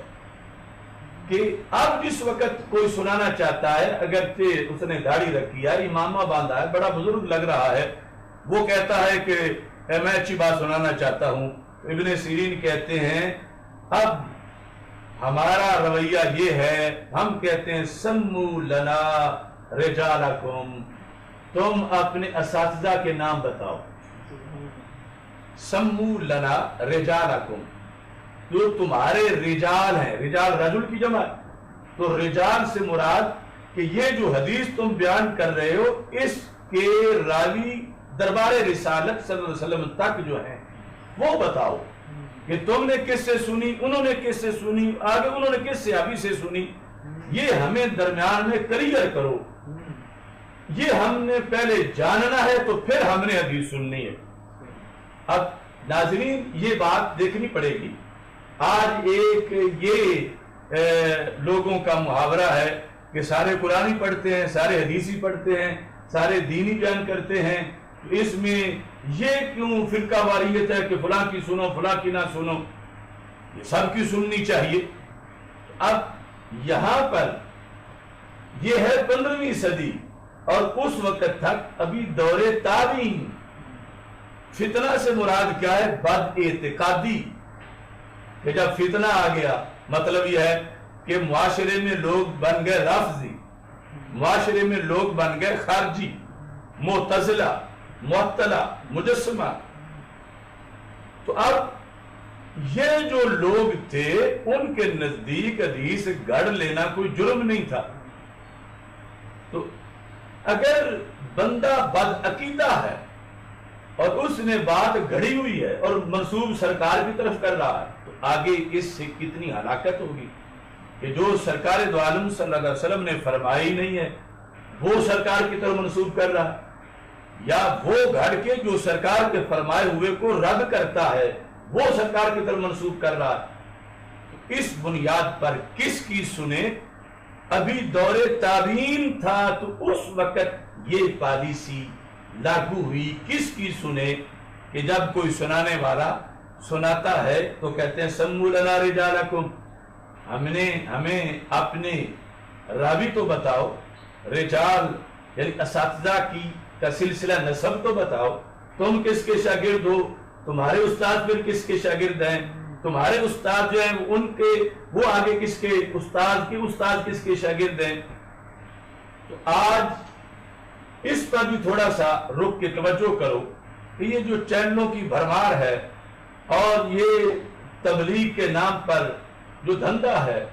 کہ اب جس وقت کوئی سنانا چاہتا ہے، اگرچہ اس نے داڑھی رکھی ہے، امامہ باندھا ہے، بڑا بزرگ لگ رہا ہے، وہ کہتا ہے کہ میں اچھی بات سنانا چاہتا ہوں، ابن سیرین کہتے ہیں اب ہمارا رویہ یہ ہے، ہم کہتے ہیں سموا لنا رجالکم، تم اپنے اساتذہ کے نام بتاؤ، سموا لنا رجالکم، جو تمہارے رجال ہیں، رجال رجل کی جمع، تو رجال سے مراد کہ یہ جو حدیث تم بیان کر رہے ہو اس کے راوی دربار رسالت صلی اللہ علیہ وسلم تک جو ہیں وہ بتاؤ کہ تم نے کس سے سنی، انہوں نے کس سے سنی، آگے انہوں نے کس صحابی سے سنی، یہ ہمیں درمیان میں کلیئر کرو، یہ ہم نے پہلے جاننا ہے تو پھر ہم نے حدیث سننی ہے۔ اب ناظرین یہ بات دیکھنی پڑے گی، آج ایک یہ لوگوں کا محاورہ ہے کہ سارے قرآنی پڑھتے ہیں، سارے حدیثی پڑھتے ہیں، سارے دینی بیان کرتے ہیں، اس میں یہ کیوں فرقہ واریت ہے کہ فلاں کی سنو فلاں کی نہ سنو، یہ سب کی سننی چاہیے۔ اب یہاں پر یہ ہے 15ویں صدی اور اس وقت تک ابھی دور تابعین، فتنہ سے مراد کیا ہے؟ بد اعتقادی، کہ جب فتنہ آ گیا مطلب یہ ہے کہ معاشرے میں لوگ بن گئے رافضی، معاشرے میں لوگ بن گئے خارجی، معتزلہ، معطلہ، مجسمہ۔ تو اب یہ جو لوگ تھے ان کے نزدیک حدیث گڑھ لینا کوئی جرم نہیں تھا۔ تو اگر بندہ بد عقیدہ ہے اور اس نے بات گھڑی ہوئی ہے اور منسوب سرکار کی طرف کر رہا ہے تو آگے اس سے کتنی ہلاکت ہوگی کہ جو سرکار دو عالم صلی اللہ علیہ وسلم نے فرمائی نہیں ہے وہ سرکار کی طرف منسوب کر رہا ہے، یا وہ گھڑ کے جو سرکار کے فرمائے ہوئے کو رد کرتا ہے وہ سرکار کی طرف منسوب کر رہا ہے۔ اس بنیاد پر کس کی سنیں؟ ابھی دور تابعین تھا تو اس وقت یہ پالیسی لاگو ہوئی، کس کی سنیں کہ جب کوئی سنانے والا سناتا ہے تو کہتے ہیں سموا لنا رجالکم، ہمیں اپنے راوی تو بتاؤ، رجال یعنی اساتذہ کی کا سلسلہ نسب تو بتاؤ، تم کس کے شاگرد ہو، تمہارے استاد پھر کس کے شاگرد ہیں، تمہارے استاد جو ہیں ان کے وہ آگے کس کے استاد کس کے شاگرد ہیں۔ تو آج اس پر بھی تھوڑا سا رک کے توجہ کرو کہ یہ جو چینلوں کی بھرمار ہے اور یہ تبلیغ کے نام پر جو دھندا ہے،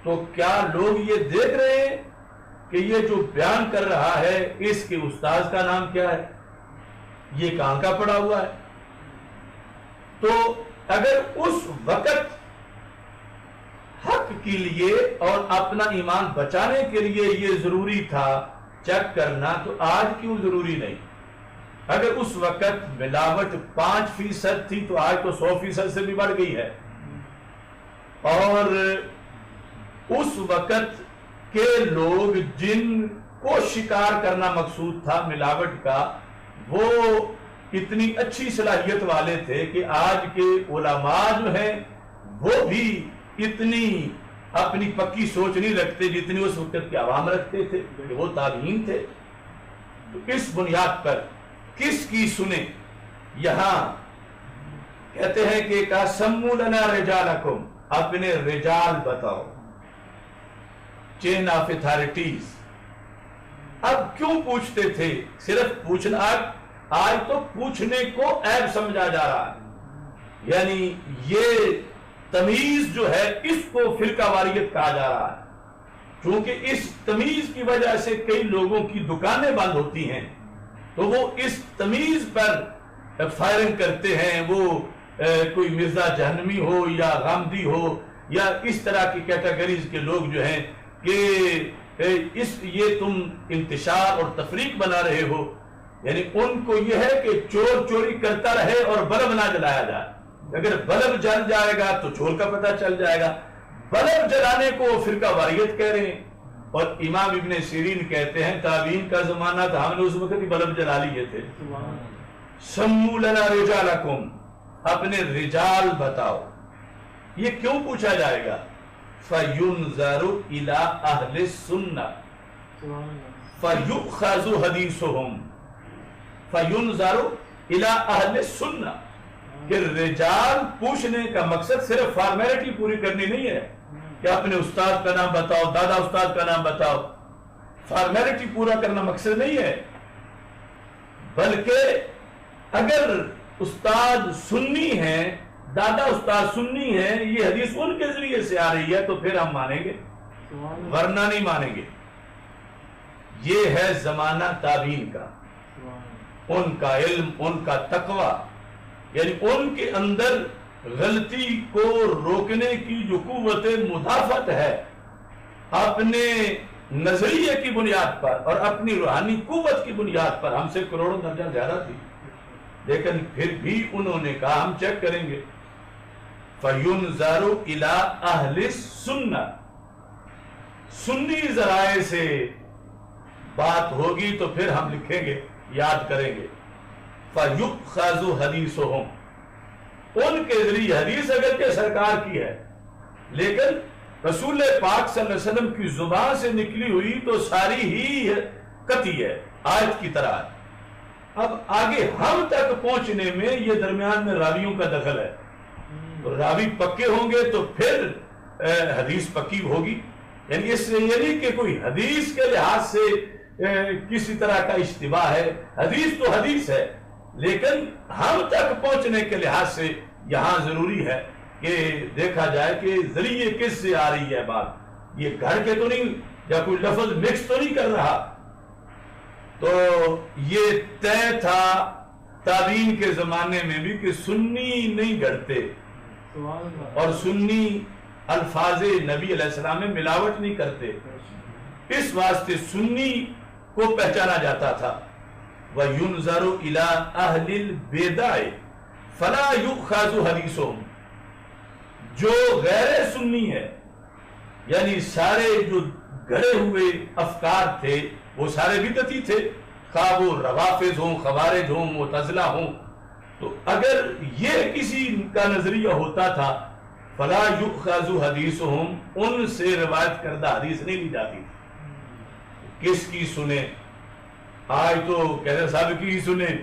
تو کیا لوگ یہ دیکھ رہے ہیں کہ یہ جو بیان کر رہا ہے اس کے استاد کا نام کیا ہے، یہ کہاں کا پڑا ہوا ہے؟ تو اگر اس وقت حق کے لیے اور اپنا ایمان بچانے کے لیے یہ ضروری تھا چیک کرنا، تو آج کیوں ضروری نہیں؟ اگر اس وقت ملاوٹ 5% تھی تو آج تو 100% سے بھی بڑھ گئی ہے، اور اس وقت کے لوگ جن کو شکار کرنا مقصود تھا ملاوٹ کا، وہ اتنی اچھی صلاحیت والے تھے کہ آج کے علماء جو ہیں وہ بھی اتنی اپنی پکی سوچ نہیں رکھتے جتنی اس وقت کے عوام رکھتے تھے، کہ وہ تابعین تھے۔ تو اس بنیاد پر کس کی سنیں؟ یہاں کہتے ہیں کہ کہا سموا لنا رجالکم، اپنے رجال بتاؤ، چین آف اتھارٹیز۔ اب کیوں پوچھتے تھے؟ صرف پوچھنا، آج تو پوچھنے کو عیب سمجھا جا رہا ہے، یعنی یہ تمیز جو ہے اس کو فرقہ واریت کہا جا رہا ہے، چونکہ اس تمیز کی وجہ سے کئی لوگوں کی دکانیں بند ہوتی ہیں، تو وہ اس تمیز پر فائرنگ کرتے ہیں، وہ کوئی مرزا جہنمی ہو یا غامدی ہو یا اس طرح کی کیٹیگریز کے لوگ جو ہیں کہ یہ تم انتشار اور تفریق بنا رہے ہو، یعنی ان کو یہ ہے کہ چور چوری کرتا رہے اور بلب نہ جلایا جائے. اگر بلب جل جائے گا تو چور کا پتہ چل جائے گا. بلب جلانے کو فرقہ واریت کہہ رہے ہیں. اور امام ابن سیرین کہتے ہیں تابعین کا زمانہ تھا، ہم نے اس وقت ہی بلب جلا لیے تھے. سمو لنا رجالکم، اپنے رجال بتاؤ. یہ کیوں پوچھا جائے گا؟ فَيُنْظَرُ إِلَىٰ أَهْلِ السُّنَّةِ فَيُؤْخَذُ حَدِيثُهُمْ. فَيُنْظَرُ إِلَىٰ أَهْلِ السُّنَّةِ کہ رجال پوچھنے کا مقصد صرف فارمیلٹی پوری کرنی نہیں ہے کہ اپنے استاد کا نام بتاؤ، دادا استاد کا نام بتاؤ. فارمیلٹی پورا کرنا مقصد نہیں ہے، بلکہ اگر استاد سنی ہیں، دادا استاد سنی ہیں، یہ حدیث ان کے ذریعے سے آ رہی ہے تو پھر ہم مانیں گے، ورنہ نہیں مانیں گے. یہ ہے زمانہ تابعین کا، ان کا علم، ان کا تقوی، یعنی ان کے اندر غلطی کو روکنے کی جو قوت مدافعت ہے اپنے نظریے کی بنیاد پر اور اپنی روحانی قوت کی بنیاد پر. ہم سے کروڑوں درجہ زیادہ تھی، لیکن پھر بھی انہوں نے کہا ہم چیک کریں گے. فَيُنْظَرُ إِلَىٰ أَهْلِ السُّنَّةِ، سنی ذرائع سے بات ہوگی تو پھر ہم لکھیں گے، یاد کریں گے. فَيُؤْخَذُ حَدِيثُهُمْ، ان کے ذریعے حدیث اگر کہ سرکار کی ہے لیکن رسول پاک صلی اللہ علیہ وسلم کی زبان سے نکلی ہوئی تو ساری ہی قطعی ہے، آیت کی طرح ہے. اب آگے ہم تک پہنچنے میں یہ درمیان میں راویوں کا دخل ہے. راوی پکے ہوں گے تو پھر حدیث پکی ہوگی. یعنی اس سے یہ نہیں کہ کوئی حدیث کے لحاظ سے کسی طرح کا اشتباہ ہے، حدیث تو حدیث ہے، لیکن ہم تک پہنچنے کے لحاظ سے یہاں ضروری ہے کہ دیکھا جائے کہ ذریعے کس سے آ رہی ہے بات. یہ گھر کے تو نہیں یا کوئی لفظ مکس تو نہیں کر رہا. تو یہ طے تھا تابعین کے زمانے میں بھی کہ سنی نہیں گھڑتے اور سنی الفاظ نبی علیہ السلام میں ملاوٹ نہیں کرتے. اس واسطے سنی کو پہچانا جاتا تھا. وَيُنْظَرُ إِلَىٰ أَهْلِ الْبِدْعِ فَلَا يُؤْخَذُ حَدِيثُهُمْ، جو غیر سنی ہے، یعنی سارے جو گھڑے ہوئے افکار تھے وہ سارے بدعتی تھے، خواہ وہ روافض ہوں، خوارج ہوں، معتزلہ ہوں. تو اگر یہ کسی کا نظریہ ہوتا تھا فَلَا يُؤْخَذُ حَدِيثُهُمْ، ان سے روایت کردہ حدیث نہیں لی جاتی. کس کی سنیں؟ آج تو کہتے صاحب کی ہی سنیں،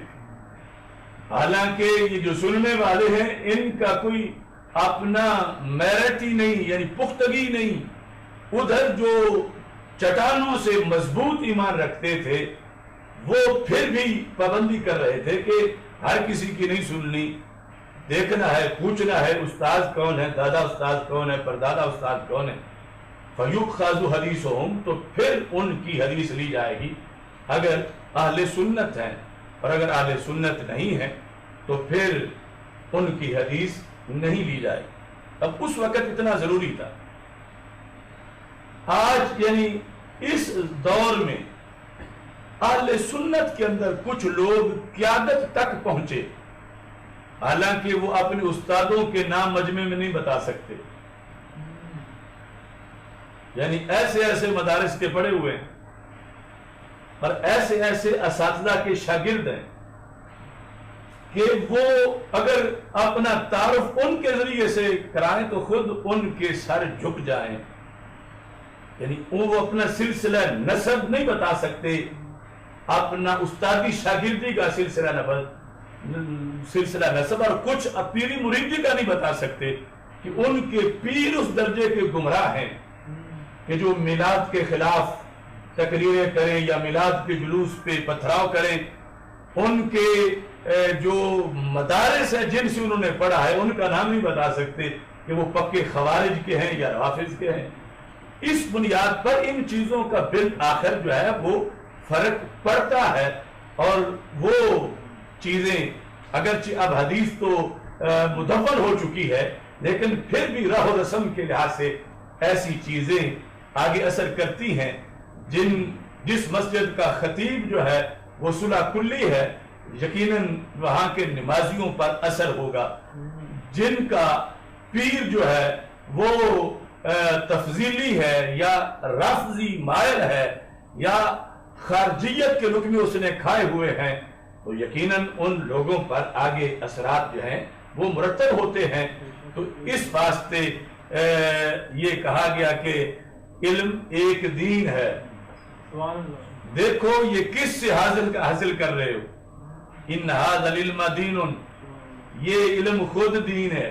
حالانکہ یہ جو سننے والے ہیں ان کا کوئی اپنا میرٹ ہی نہیں، یعنی پختگی نہیں. ادھر جو چٹانوں سے مضبوط ایمان رکھتے تھے وہ پھر بھی پابندی کر رہے تھے کہ ہر کسی کی نہیں سننی، دیکھنا ہے، پوچھنا ہے استاد کون ہے، دادا استاد کون ہے، پردادا استاد کون ہے. فَيُؤْخَذُ حَدِيثُهُمْ، تو پھر ان کی حدیث لی جائے گی اگر اہل سنت ہیں، اور اگر اہل سنت نہیں ہے تو پھر ان کی حدیث نہیں لی جائے. اب اس وقت اتنا ضروری تھا. آج یعنی اس دور میں اہل سنت کے اندر کچھ لوگ قیادت تک پہنچے، حالانکہ وہ اپنے استادوں کے نام مجمع میں نہیں بتا سکتے. یعنی ایسے ایسے مدارس کے پڑھے ہوئے ہیں اور ایسے ایسے اساتذہ کے شاگرد ہیں کہ وہ اگر اپنا تعارف ان کے ذریعے سے کرائیں تو خود ان کے سر جھک جائیں. یعنی وہ اپنا سلسلہ نسب نہیں بتا سکتے، اپنا استادی شاگردی کا سلسلہ نسب اور کچھ پیری مریدی کا نہیں بتا سکتے کہ ان کے پیر اس درجے کے گمراہ ہیں کہ جو میلاد کے خلاف تقریریں کریں یا میلاد کے جلوس پہ پتھراؤ کریں. ان کے جو مدارس ہیں جن سے انہوں نے پڑھا ہے ان کا نام نہیں بتا سکتے کہ وہ پکے خوارج کے ہیں یا روافض کے ہیں. اس بنیاد پر ان چیزوں کا بالآخر جو ہے وہ فرق پڑتا ہے. اور وہ چیزیں اگرچہ اب حدیث تو مدفن ہو چکی ہے، لیکن پھر بھی رہ و رسم کے لحاظ سے ایسی چیزیں آگے اثر کرتی ہیں۔ جس مسجد کا خطیب جو ہے وہ صلح کلی ہے، یقیناً وہاں کے نمازیوں پر اثر ہوگا۔ جن کا پیر جو ہے وہ تفضیلی ہے یا رافضی مائل ہے یا خارجیت کے لقمے اس نے کھائے ہوئے ہیں، تو یقیناً ان لوگوں پر آگے اثرات جو ہیں وہ مرتب ہوتے ہیں۔ تو اس واسطے یہ کہا گیا کہ علم ایک دین ہے۔ دیکھو یہ کس سے حاصل کر رہے ہو؟ ان ھذا العلم دین، یہ علم خود دین ہے۔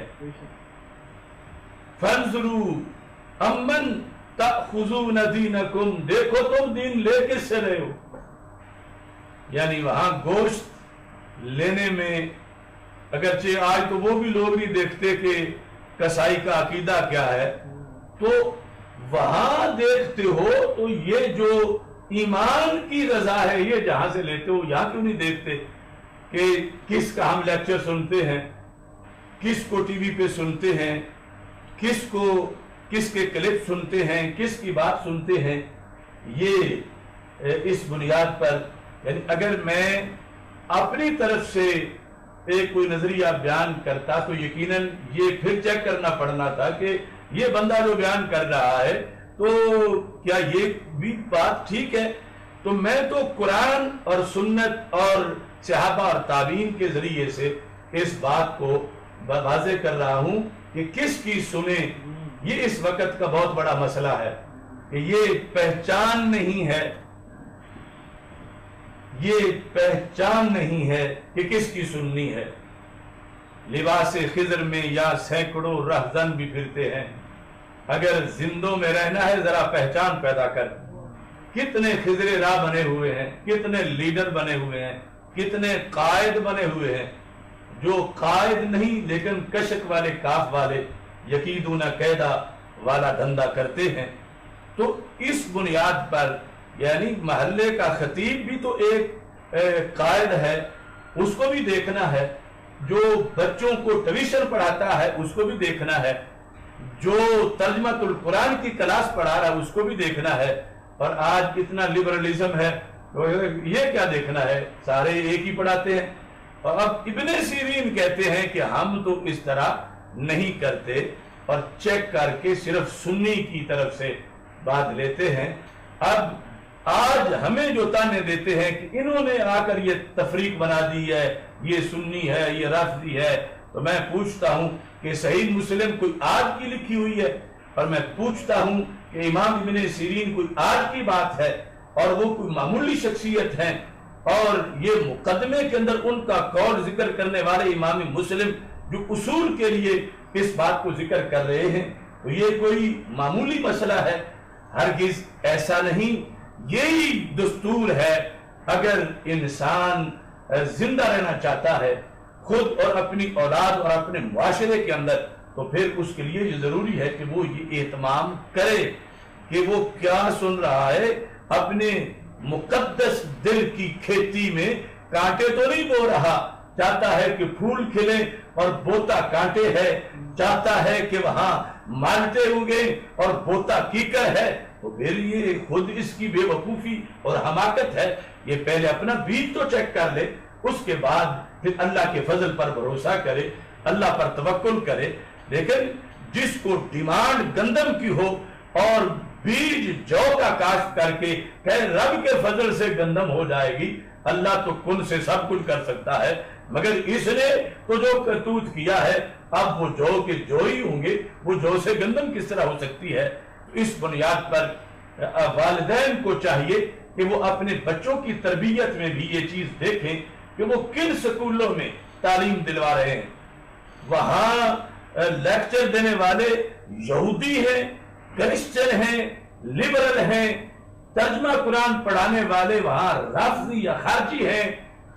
فانظروا امن تأخذون دینکم، دیکھو تم دین لے کس سے رہے ہو۔ یعنی وہاں گوشت لینے میں اگرچہ آج تو وہ بھی لوگ نہیں دیکھتے کہ کسائی کا عقیدہ کیا ہے، تو وہاں دیکھتے ہو تو یہ جو ایمان کی رضا ہے یہ جہاں سے لیتے ہو، یہاں کیوں نہیں دیکھتے کہ کس کا ہم لیکچر سنتے ہیں، کس کو ٹی وی پہ سنتے ہیں، کس کے کلپ سنتے ہیں، کس کی بات سنتے ہیں۔ یہ اس بنیاد پر یعنی اگر میں اپنی طرف سے ایک کوئی نظریہ بیان کرتا تو یقیناً یہ پھر چیک کرنا پڑنا تھا کہ یہ بندہ جو بیان کر رہا ہے تو کیا یہ بھی بات ٹھیک ہے۔ تو میں تو قرآن اور سنت اور صحابہ اور تابعین کے ذریعے سے اس بات کو واضح کر رہا ہوں کہ کس کی سنیں۔ یہ اس وقت کا بہت بڑا مسئلہ ہے کہ یہ پہچان نہیں ہے، یہ پہچان نہیں ہے کہ کس کی سننی ہے۔ لباس خضر میں یا سینکڑوں رہزن بھی پھرتے ہیں، اگر زندوں میں رہنا ہے ذرا پہچان پیدا کر۔ کتنے خضر راہ بنے ہوئے ہیں، کتنے لیڈر بنے ہوئے ہیں، کتنے قائد بنے ہوئے ہیں، جو قائد نہیں لیکن کشک والے کاف والے یقیدون قیدہ والا دھندا کرتے ہیں۔ تو اس بنیاد پر یعنی محلے کا خطیب بھی تو ایک قائد ہے، اس کو بھی دیکھنا ہے، جو بچوں کو ٹیوشن پڑھاتا ہے اس کو بھی دیکھنا ہے، جو ترجمۃ القرآن کی کلاس پڑھا رہا ہے اس کو بھی دیکھنا ہے۔ اور آج اتنا لبرلزم ہے، یہ کیا دیکھنا ہے، سارے ایک ہی پڑھاتے ہیں۔ اور اب ابن سیرین کہتے ہیں کہ ہم تو اس طرح نہیں کرتے اور چیک کر کے صرف سنی کی طرف سے بات لیتے ہیں۔ اب آج ہمیں جو تانے دیتے ہیں کہ انہوں نے آ کر یہ تفریق بنا دی ہے، یہ سنی ہے، یہ رافضی ہے، تو میں پوچھتا ہوں کہ صحیح مسلم کوئی آج کی لکھی ہوئی ہے؟ اور میں پوچھتا ہوں کہ امام ابن سیرین کوئی آج کی بات ہے اور وہ کوئی معمولی شخصیت ہیں، اور یہ مقدمے کے اندر ان کا قول ذکر کرنے والے امام مسلم جو اصول کے لیے اس بات کو ذکر کر رہے ہیں، تو یہ کوئی معمولی مسئلہ ہے؟ ہرگز ایسا نہیں۔ یہی دستور ہے اگر انسان زندہ رہنا چاہتا ہے خود اور اپنی اولاد اور اپنے معاشرے کے اندر، تو پھر اس کے لیے یہ ضروری ہے کہ وہ یہ اہتمام کرے کہ وہ کیا سن رہا ہے۔ اپنے مقدس دل کی کھیتی میں کانٹے تو نہیں بو رہا، چاہتا ہے کہ پھول کھلے اور بوتا کانٹے ہے، چاہتا ہے کہ وہاں مالٹے اگے اور بوتا کیکر ہے، تو پھر یہ خود اس کی بے وقوفی اور حماقت ہے۔ یہ پہلے اپنا بیج تو چیک کر لے، اس کے بعد پھر اللہ کے فضل پر بھروسہ کرے، اللہ پر توکل کرے۔ لیکن جس کو ڈیمانڈ گندم کی ہو اور بیج جو کا کاشت کر کے کہ رب کے فضل سے گندم ہو جائے گی، اللہ تو کن سے سب کچھ کر سکتا ہے، مگر اس نے تو جو کرتوت کیا ہے اب وہ جو کے جو ہی ہوں گے، وہ جو سے گندم کس طرح ہو سکتی ہے۔ اس بنیاد پر والدین کو چاہیے کہ وہ اپنے بچوں کی تربیت میں بھی یہ چیز دیکھیں کہ وہ کن سکولوں میں تعلیم دلوا رہے ہیں۔ وہاں لیکچر دینے والے یہودی ہیں، کرسچن ہیں، لبرل ہیں، ترجمہ قرآن پڑھانے والے وہاں رافضی یا خارجی ہیں،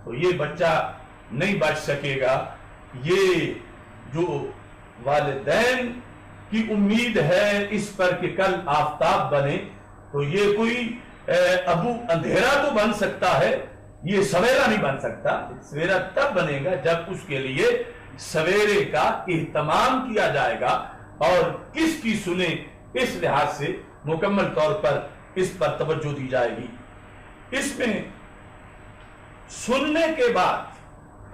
تو یہ بچہ نہیں بچ سکے گا۔ یہ جو والدین کی امید ہے اس پر کہ کل آفتاب بنے، تو یہ کوئی ابو اندھیرا تو بن سکتا ہے یہ سویرا نہیں بن سکتا. سویرا تب بنے گا جب اس کے لیے سویرے کا اہتمام کیا جائے گا اور کس کی سنیں اس لحاظ سے مکمل طور پر اس پر توجہ دی جائے گی. اس میں سننے کے بعد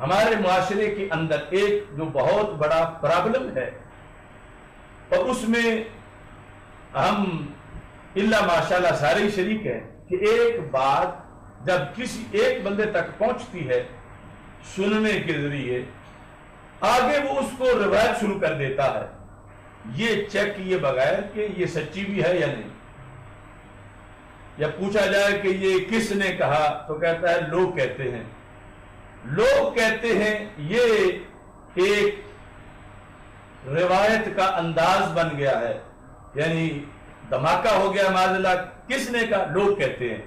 ہمارے معاشرے کے اندر ایک جو بہت بڑا پرابلم ہے، اور اس میں ہم اللہ ماشاءاللہ سارے ہی شریک ہیں، کہ ایک بات جب کسی ایک بندے تک پہنچتی ہے سننے کے ذریعے، آگے وہ اس کو روایت شروع کر دیتا ہے یہ چیک کیے بغیر کہ یہ سچی بھی ہے یا نہیں. یا پوچھا جائے کہ یہ کس نے کہا تو کہتا ہے لوگ کہتے ہیں. لوگ کہتے ہیں یہ ایک روایت کا انداز بن گیا ہے، یعنی دھماکہ ہو گیا معاذ اللہ. کس نے کہا؟ لوگ کہتے ہیں.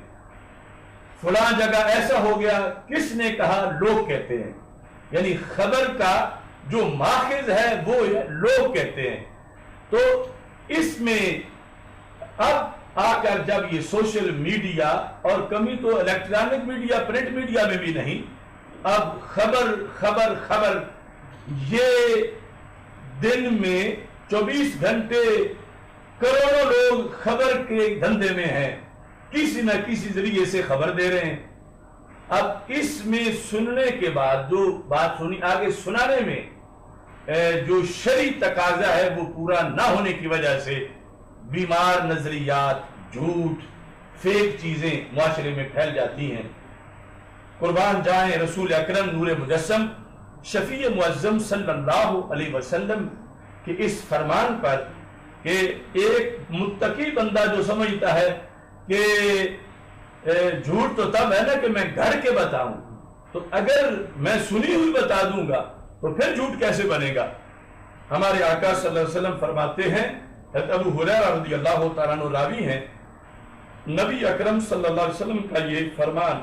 فلاں جگہ ایسا ہو گیا، کس نے کہا؟ لوگ کہتے ہیں. یعنی خبر کا جو ماخذ ہے وہ لوگ کہتے ہیں. تو اس میں اب آ کر جب یہ سوشل میڈیا، اور کمی تو الیکٹرانک میڈیا پرنٹ میڈیا میں بھی نہیں، اب خبر خبر خبر، یہ دن میں 24 گھنٹے کروڑوں لوگ خبر کے دھندے میں ہیں، کسی نہ کسی ذریعے سے خبر دے رہے ہیں. اب اس میں سننے کے بعد جو بات سنی، آگے سنانے میں جو شرعی تقاضا ہے وہ پورا نہ ہونے کی وجہ سے بیمار نظریات، جھوٹ، فیک چیزیں معاشرے میں پھیل جاتی ہیں. قربان جائیں رسول اکرم نور مجسم شفیع معظم صلی اللہ علیہ وسلم کے اس فرمان پر کہ ایک متقی بندہ جو سمجھتا ہے کہ جھوٹ تو تب ہے نا کہ میں گھر کے بتاؤں، تو اگر میں سنی ہوئی بتا دوں گا تو پھر جھوٹ کیسے بنے گا. ہمارے آقا صلی اللہ علیہ وسلم فرماتے ہیں، حضرت ابو ہریرہ رضی اللہ تعالیٰ عنہ راوی ہیں، نبی اکرم صلی اللہ علیہ وسلم کا یہ فرمان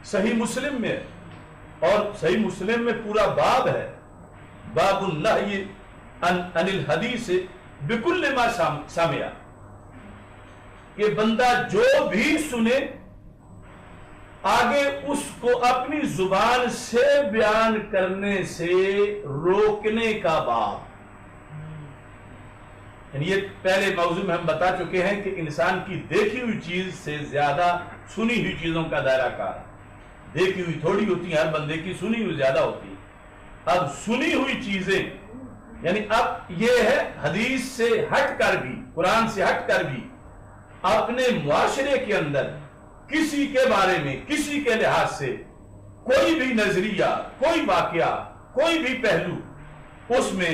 صحیح مسلم میں، اور صحیح مسلم میں پورا باب ہے، باب النہی عن الحدیث بکل ما سامع، کہ بندہ جو بھی سنے آگے اس کو اپنی زبان سے بیان کرنے سے روکنے کا باب. یعنی یہ پہلے موضوع میں ہم بتا چکے ہیں کہ انسان کی دیکھی ہوئی چیز سے زیادہ سنی ہوئی چیزوں کا دائرہ کار. دیکھی ہوئی تھوڑی ہوتی ہے ہر بندے کی، سنی ہوئی زیادہ ہوتی ہے. اب سنی ہوئی چیزیں یعنی اب یہ ہے حدیث سے ہٹ کر بھی، قرآن سے ہٹ کر بھی اپنے معاشرے کے اندر کسی کے بارے میں، کسی کے لحاظ سے کوئی بھی نظریہ، کوئی واقعہ، کوئی بھی پہلو، اس میں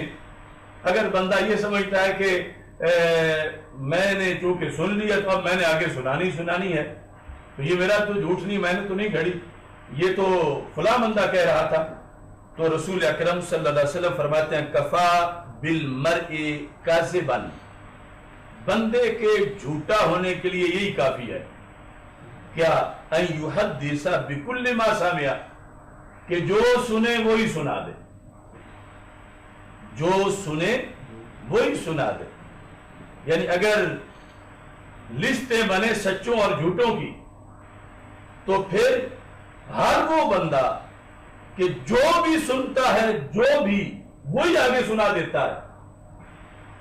اگر بندہ یہ سمجھتا ہے کہ میں نے چونکہ سن لیا تو اب میں نے آگے سنانی ہے، تو یہ میرا تو جھوٹ نہیں، میں نے تو نہیں گھڑی، یہ تو فلاں بندہ کہہ رہا تھا. تو رسول اکرم صلی اللہ علیہ وسلم فرماتے ہیں کفا بالمرء کاذبا، بندے کے جھوٹا ہونے کے لیے یہی کافی ہے کیا ان یحدث بکل ما سمع، کہ جو سنے وہی سنا دے، جو سنے وہی سنا دے. یعنی اگر لسٹیں بنے سچوں اور جھوٹوں کی تو پھر ہر وہ بندہ کہ جو بھی سنتا ہے جو بھی وہی آگے سنا دیتا ہے.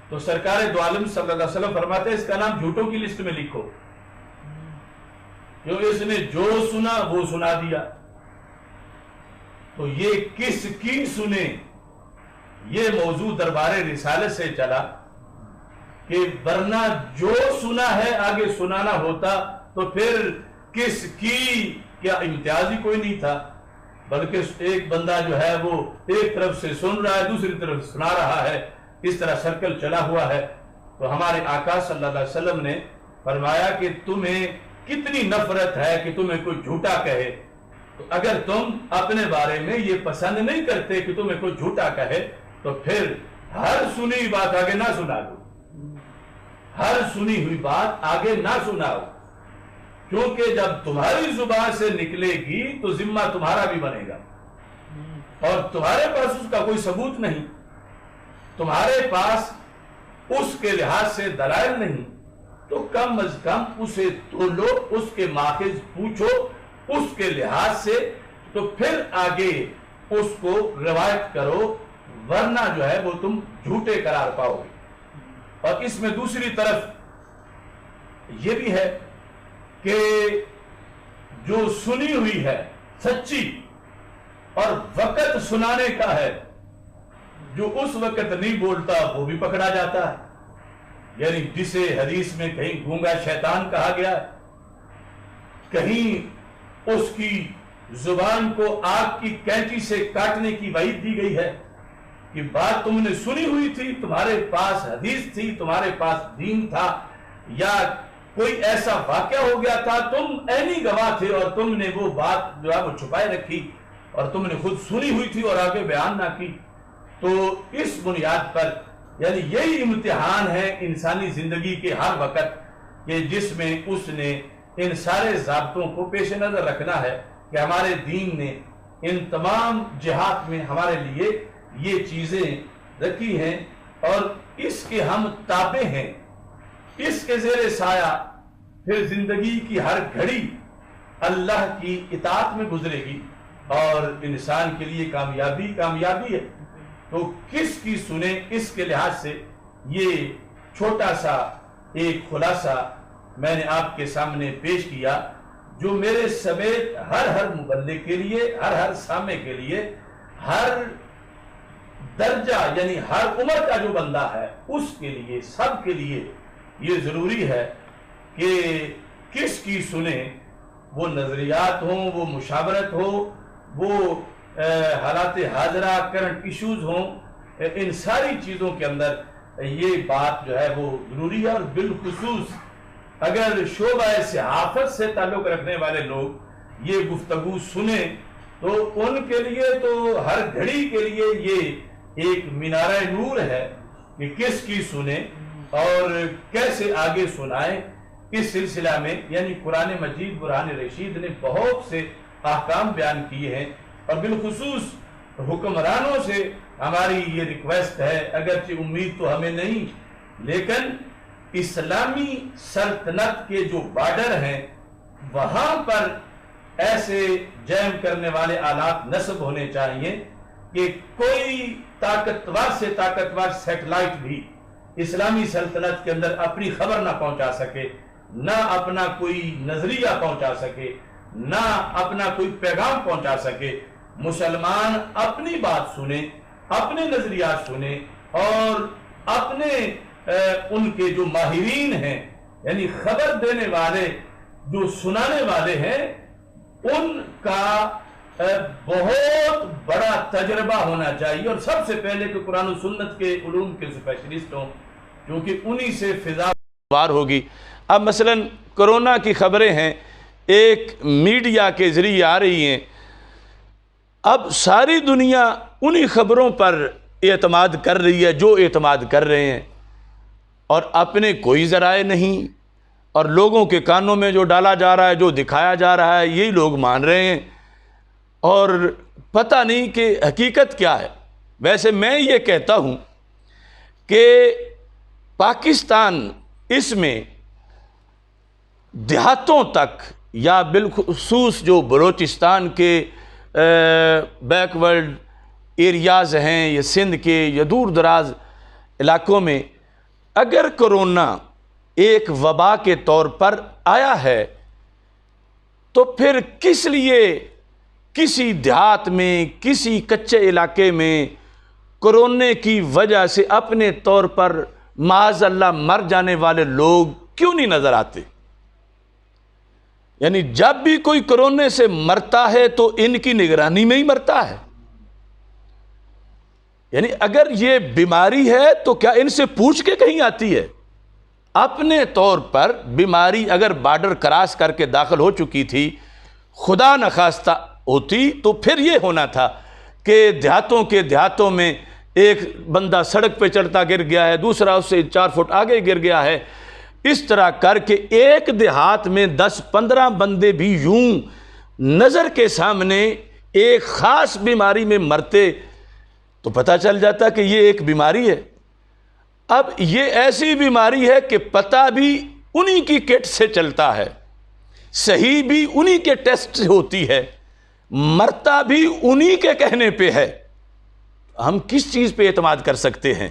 تو سرکار دو عالم صلی اللہ علیہ وسلم فرماتے ہیں اس کا نام جھوٹوں کی لسٹ میں لکھو، جو اس نے جو سنا وہ سنا دیا. تو یہ کس کی سنے، یہ موضوع دربار رسالت سے چلا کہ ورنہ جو سنا ہے آگے سنانا ہوتا تو پھر کس کی کیا امتیاز ہی کوئی نہیں تھا، بلکہ ایک بندہ جو ہے وہ ایک طرف سے سن رہا ہے دوسری طرف سنا رہا ہے، اس طرح سرکل چلا ہوا ہے. تو ہمارے آقا صلی اللہ علیہ وسلم نے فرمایا کہ تمہیں کتنی نفرت ہے کہ تمہیں کوئی جھوٹا کہے. تو اگر تم اپنے بارے میں یہ پسند نہیں کرتے کہ تمہیں کوئی جھوٹا کہے تو پھر ہر سنی ہوئی بات آگے نہ سنا دو، ہر سنی ہوئی بات آگے نہ سناؤ، کیونکہ جب تمہاری زبان سے نکلے گی تو ذمہ تمہارا بھی بنے گا، اور تمہارے پاس اس کا کوئی ثبوت نہیں، تمہارے پاس اس کے لحاظ سے دلائل نہیں، تو کم از کم اسے تولو، اس کے ماخذ پوچھو، اس کے لحاظ سے تو پھر آگے اس کو روایت کرو، ورنہ جو ہے وہ تم جھوٹے قرار پاؤ گے۔ اور اس میں دوسری طرف یہ بھی ہے کہ جو سنی ہوئی ہے سچی اور وقت سنانے کا ہے، جو اس وقت نہیں بولتا وہ بھی پکڑا جاتا ہے، یعنی جسے حدیث میں کہیں گونگا شیطان کہا گیا ہے، کہیں اس کی زبان کو آگ کی کینچی سے کاٹنے کی وعید دی گئی ہے کہ بات تم نے سنی ہوئی تھی، تمہارے پاس حدیث تھی، تمہارے پاس دین تھا، یا کوئی ایسا واقعہ ہو گیا تھا، تم عینی گواہ تھے اور تم نے وہ بات جو ہے وہ چھپائے رکھی اور تم نے خود سنی ہوئی تھی اور آگے بیان نہ کی۔ تو اس بنیاد پر یعنی یہی امتحان ہے انسانی زندگی کے ہر وقت کہ جس میں اس نے ان سارے ضابطوں کو پیش نظر رکھنا ہے کہ ہمارے دین نے ان تمام جہات میں ہمارے لیے یہ چیزیں رکھی ہیں اور اس کے ہم تابع ہیں، اس کے زیر سایہ پھر زندگی کی ہر گھڑی اللہ کی اطاعت میں گزرے گی اور انسان کے لیے کامیابی کامیابی ہے۔ تو کس کی سنیں، اس کے لحاظ سے یہ چھوٹا سا ایک خلاصہ میں نے آپ کے سامنے پیش کیا، جو میرے سمیت ہر مبلغ کے لیے، ہر سامع کے لیے، ہر درجہ یعنی ہر عمر کا جو بندہ ہے اس کے لیے، سب کے لیے یہ ضروری ہے کہ کس کی سنیں، وہ نظریات ہوں، وہ مشاورت ہو، وہ حالات حاضرہ کرنٹ ایشوز ہوں، ان ساری چیزوں کے اندر یہ بات جو ہے وہ ضروری ہے۔ اور بالخصوص اگر شعبہ صحافت سے تعلق رکھنے والے لوگ یہ گفتگو سنیں تو ان کے لیے تو ہر گھڑی کے لیے یہ ایک مینارہ نور ہے کہ کس کی سنیں اور کیسے آگے سنائیں۔ اس سلسلہ میں یعنی قرآن مجید برہان رشید نے بہت سے احکام بیان کیے ہیں، اور بالخصوص حکمرانوں سے ہماری یہ ریکویسٹ ہے، اگرچہ امید تو ہمیں نہیں، لیکن اسلامی سلطنت کے جو بارڈر ہیں وہاں پر ایسے جیم کرنے والے آلات نصب ہونے چاہیے کہ کوئی طاقتور سے طاقتور سیٹلائٹ بھی اسلامی سلطنت کے اندر اپنی خبر نہ پہنچا سکے، نہ اپنا کوئی نظریہ پہنچا سکے، نہ اپنا کوئی پیغام پہنچا سکے۔ مسلمان اپنی بات سنیں، اپنے نظریات سنیں اور اپنے ان کے جو ماہرین ہیں یعنی خبر دینے والے، جو سنانے والے ہیں، ان کا بہت بڑا تجربہ ہونا چاہیے، اور سب سے پہلے کہ قرآن و سنت کے علوم کے اسپیشلسٹ ہوں، کیونکہ انہی سے فضا وار ہوگی۔ اب مثلا کرونا کی خبریں ہیں، ایک میڈیا کے ذریعے آ رہی ہیں، اب ساری دنیا انہی خبروں پر اعتماد کر رہی ہے جو اعتماد کر رہے ہیں، اور اپنے کوئی ذرائع نہیں، اور لوگوں کے کانوں میں جو ڈالا جا رہا ہے، جو دکھایا جا رہا ہے، یہی لوگ مان رہے ہیں، اور پتہ نہیں کہ حقیقت کیا ہے۔ ویسے میں یہ کہتا ہوں کہ پاکستان اس میں دیہاتوں تک، یا بالخصوص جو بلوچستان کے بیک ورڈ ایریاز ہیں، یا سندھ کے یا دور دراز علاقوں میں، اگر کرونا ایک وبا کے طور پر آیا ہے تو پھر کس لیے کسی دیہات میں، کسی کچے علاقے میں کرونے کی وجہ سے اپنے طور پر معاذ اللہ مر جانے والے لوگ کیوں نہیں نظر آتے؟ یعنی جب بھی کوئی کرونے سے مرتا ہے تو ان کی نگرانی میں ہی مرتا ہے۔ یعنی اگر یہ بیماری ہے تو کیا ان سے پوچھ کے کہیں آتی ہے؟ اپنے طور پر بیماری اگر بارڈر کراس کر کے داخل ہو چکی تھی، خدا نخواستہ ہوتی تو پھر یہ ہونا تھا کہ دیہاتوں میں ایک بندہ سڑک پہ چڑھتا گر گیا ہے، دوسرا اس سے 4 فٹ آگے گر گیا ہے، اس طرح کر کے ایک دیہات میں 10-15 بندے بھی یوں نظر کے سامنے ایک خاص بیماری میں مرتے تو پتہ چل جاتا کہ یہ ایک بیماری ہے۔ اب یہ ایسی بیماری ہے کہ پتہ بھی انہی کی کٹ سے چلتا ہے صحیح بھی انہی کے ٹیسٹ سے ہوتی ہے، مرتا بھی انہی کے کہنے پہ ہے، ہم کس چیز پہ اعتماد کر سکتے ہیں؟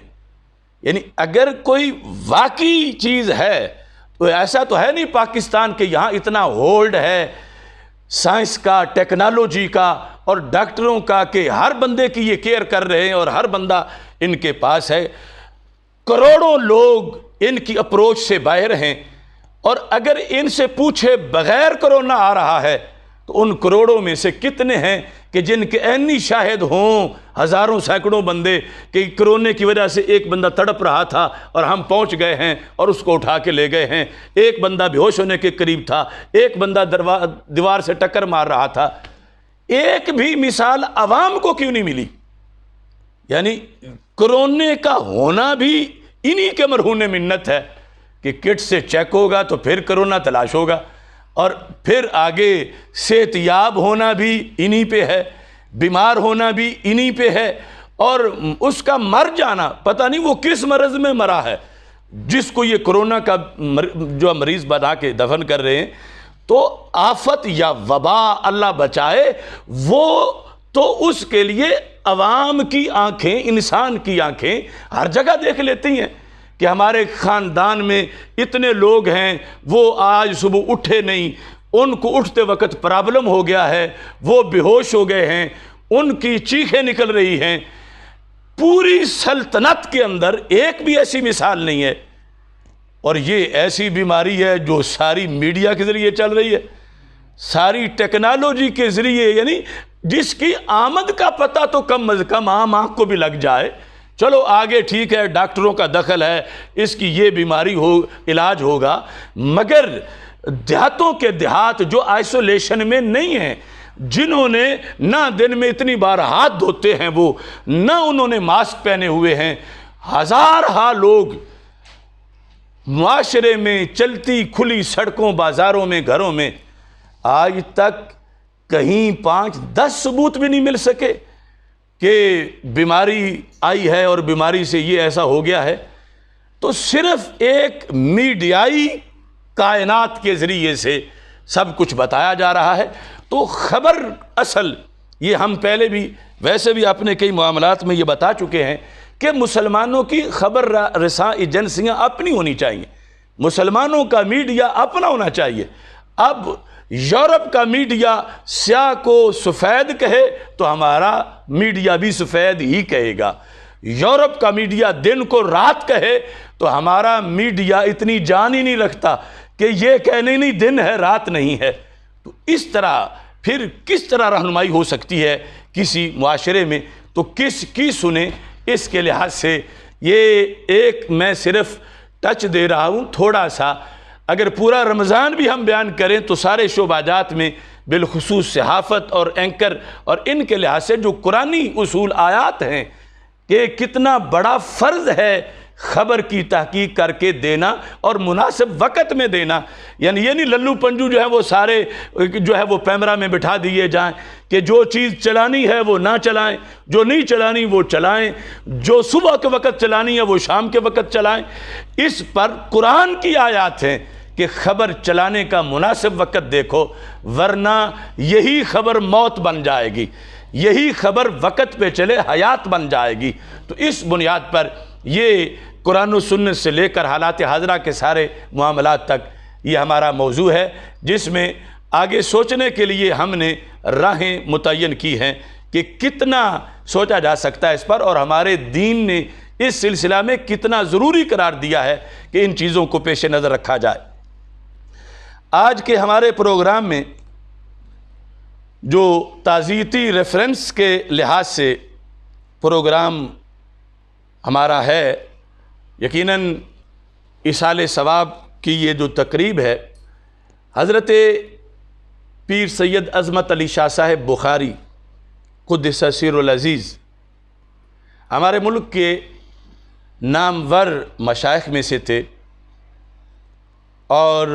یعنی اگر کوئی واقعی چیز ہے تو ایسا تو ہے نہیں پاکستان کے یہاں اتنا ہولڈ ہے سائنس کا، ٹیکنالوجی کا اور ڈاکٹروں کا کہ ہر بندے کی یہ کیئر کر رہے ہیں اور ہر بندہ ان کے پاس ہے، کروڑوں لوگ ان کی اپروچ سے باہر ہیں، اور اگر ان سے پوچھے بغیر کرونا آ رہا ہے تو ان کروڑوں میں سے کتنے ہیں کہ جن کے عینی شاہد ہوں ہزاروں سینکڑوں بندے کہ کرونے کی وجہ سے ایک بندہ تڑپ رہا تھا اور ہم پہنچ گئے ہیں اور اس کو اٹھا کے لے گئے ہیں، ایک بندہ بے ہوش ہونے کے قریب تھا، ایک بندہ دیوار سے ٹکر مار رہا تھا، ایک بھی مثال عوام کو کیوں نہیں ملی؟ یعنی کرونے کا ہونا بھی انہی کے مرہون منت ہے کہ کٹ سے چیک ہوگا تو پھر کرونا تلاش ہوگا، اور پھر آگے صحت یاب ہونا بھی انہی پہ ہے، بیمار ہونا بھی انہی پہ ہے، اور اس کا مر جانا پتہ نہیں وہ کس مرض میں مرا ہے جس کو یہ کرونا کا جو مریض بنا کے دفن کر رہے ہیں۔ تو آفت یا وبا اللہ بچائے، وہ تو اس کے لیے عوام کی آنکھیں، انسان کی آنکھیں ہر جگہ دیکھ لیتی ہیں کہ ہمارے خاندان میں اتنے لوگ ہیں وہ آج صبح اٹھے نہیں، ان کو اٹھتے وقت پرابلم ہو گیا ہے، وہ بے ہوش ہو گئے ہیں، ان کی چیخیں نکل رہی ہیں، پوری سلطنت کے اندر ایک بھی ایسی مثال نہیں ہے، اور یہ ایسی بیماری ہے جو ساری میڈیا کے ذریعے چل رہی ہے، ساری ٹیکنالوجی کے ذریعے، یعنی جس کی آمد کا پتہ تو کم از کم عام آنکھ کو بھی لگ جائے، چلو آگے ٹھیک ہے ڈاکٹروں کا دخل ہے، اس کی یہ بیماری علاج ہوگا، مگر دیہاتوں کے دیہات جو آئسولیشن میں نہیں ہیں، جنہوں نے نہ دن میں اتنی بار ہاتھ دھوتے ہیں، وہ نہ انہوں نے ماسک پہنے ہوئے ہیں، ہزارہا لوگ معاشرے میں چلتی کھلی سڑکوں، بازاروں میں، گھروں میں، آج تک کہیں 5-10 ثبوت بھی نہیں مل سکے کہ بیماری آئی ہے اور بیماری سے یہ ایسا ہو گیا ہے۔ تو صرف ایک میڈیائی کائنات کے ذریعے سے سب کچھ بتایا جا رہا ہے۔ تو خبر اصل یہ ہم پہلے بھی ویسے بھی اپنے کئی معاملات میں یہ بتا چکے ہیں کہ مسلمانوں کی خبر رساں ایجنسیاں اپنی ہونی چاہیے، مسلمانوں کا میڈیا اپنا ہونا چاہیے۔ اب یورپ کا میڈیا سیاہ کو سفید کہے تو ہمارا میڈیا بھی سفید ہی کہے گا، یورپ کا میڈیا دن کو رات کہے تو ہمارا میڈیا اتنی جان ہی نہیں رکھتا کہ یہ کہنے نہیں دن ہے رات نہیں ہے۔ تو اس طرح پھر کس طرح رہنمائی ہو سکتی ہے کسی معاشرے میں؟ تو کس کی سنیں؟ اس کے لحاظ سے یہ ایک میں صرف ٹچ دے رہا ہوں تھوڑا سا، اگر پورا رمضان بھی ہم بیان کریں تو سارے شعبہ جات میں بالخصوص صحافت اور اینکر اور ان کے لحاظ سے جو قرآنی اصول آیات ہیں کہ کتنا بڑا فرض ہے خبر کی تحقیق کر کے دینا اور مناسب وقت میں دینا، یعنی یہ نہیں للو پنجو جو ہے وہ سارے جو ہے وہ پیمرا میں بٹھا دیے جائیں کہ جو چیز چلانی ہے وہ نہ چلائیں، جو نہیں چلانی وہ چلائیں، جو صبح کے وقت چلانی ہے وہ شام کے وقت چلائیں۔ اس پر قرآن کی آیات ہیں کہ خبر چلانے کا مناسب وقت دیکھو، ورنہ یہی خبر موت بن جائے گی، یہی خبر وقت پہ چلے حیات بن جائے گی۔ تو اس بنیاد پر یہ قرآن و سنت سے لے کر حالات حاضرہ کے سارے معاملات تک یہ ہمارا موضوع ہے، جس میں آگے سوچنے کے لیے ہم نے راہیں متعین کی ہیں کہ کتنا سوچا جا سکتا ہے اس پر، اور ہمارے دین نے اس سلسلہ میں کتنا ضروری قرار دیا ہے کہ ان چیزوں کو پیش نظر رکھا جائے۔ آج کے ہمارے پروگرام میں جو تعزیتی ریفرنس کے لحاظ سے پروگرام ہمارا ہے، یقیناً ایصال ثواب کی یہ جو تقریب ہے، حضرت پیر سید عظمت علی شاہ صاحب بخاری قدس سر العزیز ہمارے ملک کے نامور مشائخ میں سے تھے، اور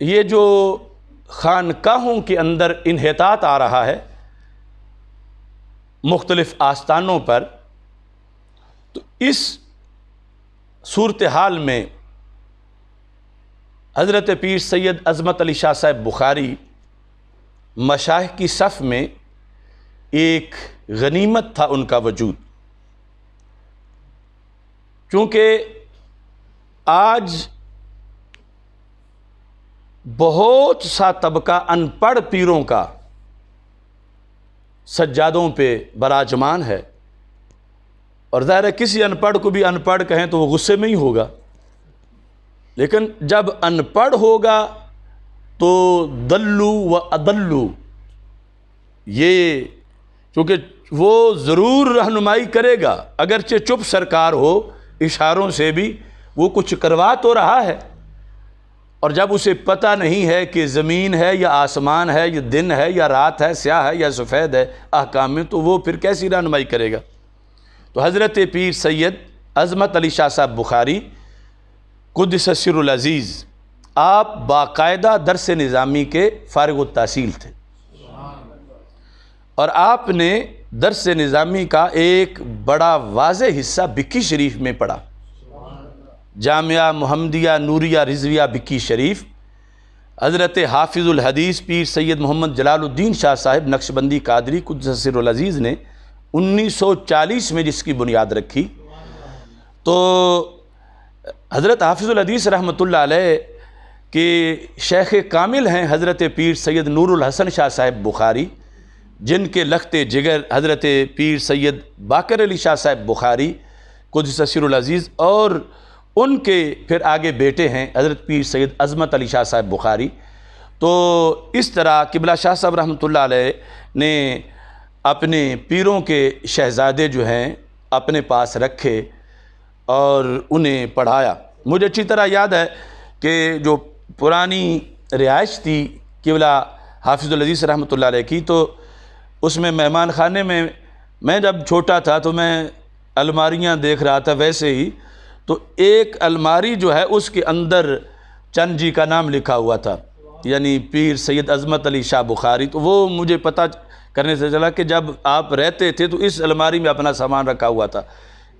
یہ جو خانقاہوں کے اندر انحطاط آ رہا ہے مختلف آستانوں پر، تو اس صورتحال میں حضرت پیر سید عظمت علی شاہ صاحب بخاری مشائخ کی صف میں ایک غنیمت تھا ان کا وجود، چونکہ آج بہت سا طبقہ ان پڑھ پیروں کا سجادوں پہ براجمان ہے، اور ظاہر ہے کسی ان پڑھ کو بھی ان پڑھ کہیں تو وہ غصے میں ہی ہوگا، لیکن جب ان پڑھ ہوگا تو دلو و ادلو، یہ چونکہ وہ ضرور رہنمائی کرے گا، اگرچہ چپ سرکار ہو، اشاروں سے بھی وہ کچھ کروا تو رہا ہے، اور جب اسے پتہ نہیں ہے کہ زمین ہے یا آسمان ہے یا دن ہے یا رات ہے، سیاہ ہے یا سفید ہے احکام میں، تو وہ پھر کیسی رہنمائی کرے گا؟ تو حضرت پیر سید عظمت علی شاہ صاحب بخاری قدس سر العزیز آپ باقاعدہ درس نظامی کے فارغ التحصیل تھے، اور آپ نے درس نظامی کا ایک بڑا واضح حصہ بکی شریف میں پڑھا، جامعہ محمدیہ نوریہ رضویہ بکی شریف۔ حضرت حافظ الحدیث پیر سید محمد جلال الدین شاہ صاحب نقشبندی قادری قدس سر العزیز نے 1940 میں جس کی بنیاد رکھی، تو حضرت حافظ الحدیث رحمۃ اللہ علیہ کے شیخ کامل ہیں حضرت پیر سید نور الحسن شاہ صاحب بخاری، جن کے لخت جگر حضرت پیر سید باقر علی شاہ صاحب بخاری قدس سر العزیز، اور ان کے پھر آگے بیٹے ہیں حضرت پیر سید عظمت علی شاہ صاحب بخاری۔ تو اس طرح قبلہ شاہ صاحب رحمۃ اللہ علیہ نے اپنے پیروں کے شہزادے جو ہیں اپنے پاس رکھے اور انہیں پڑھایا۔ مجھے اچھی طرح یاد ہے کہ جو پرانی رہائش تھی قبلہ حافظ العزیز رحمۃ اللہ علیہ کی، تو اس میں مہمان خانے میں جب چھوٹا تھا تو میں الماریاں دیکھ رہا تھا، ویسے ہی تو ایک الماری جو ہے اس کے اندر چند جی کا نام لکھا ہوا تھا، یعنی پیر سید عظمت علی شاہ بخاری۔ تو وہ مجھے پتہ کرنے سے چلا کہ جب آپ رہتے تھے تو اس الماری میں اپنا سامان رکھا ہوا تھا،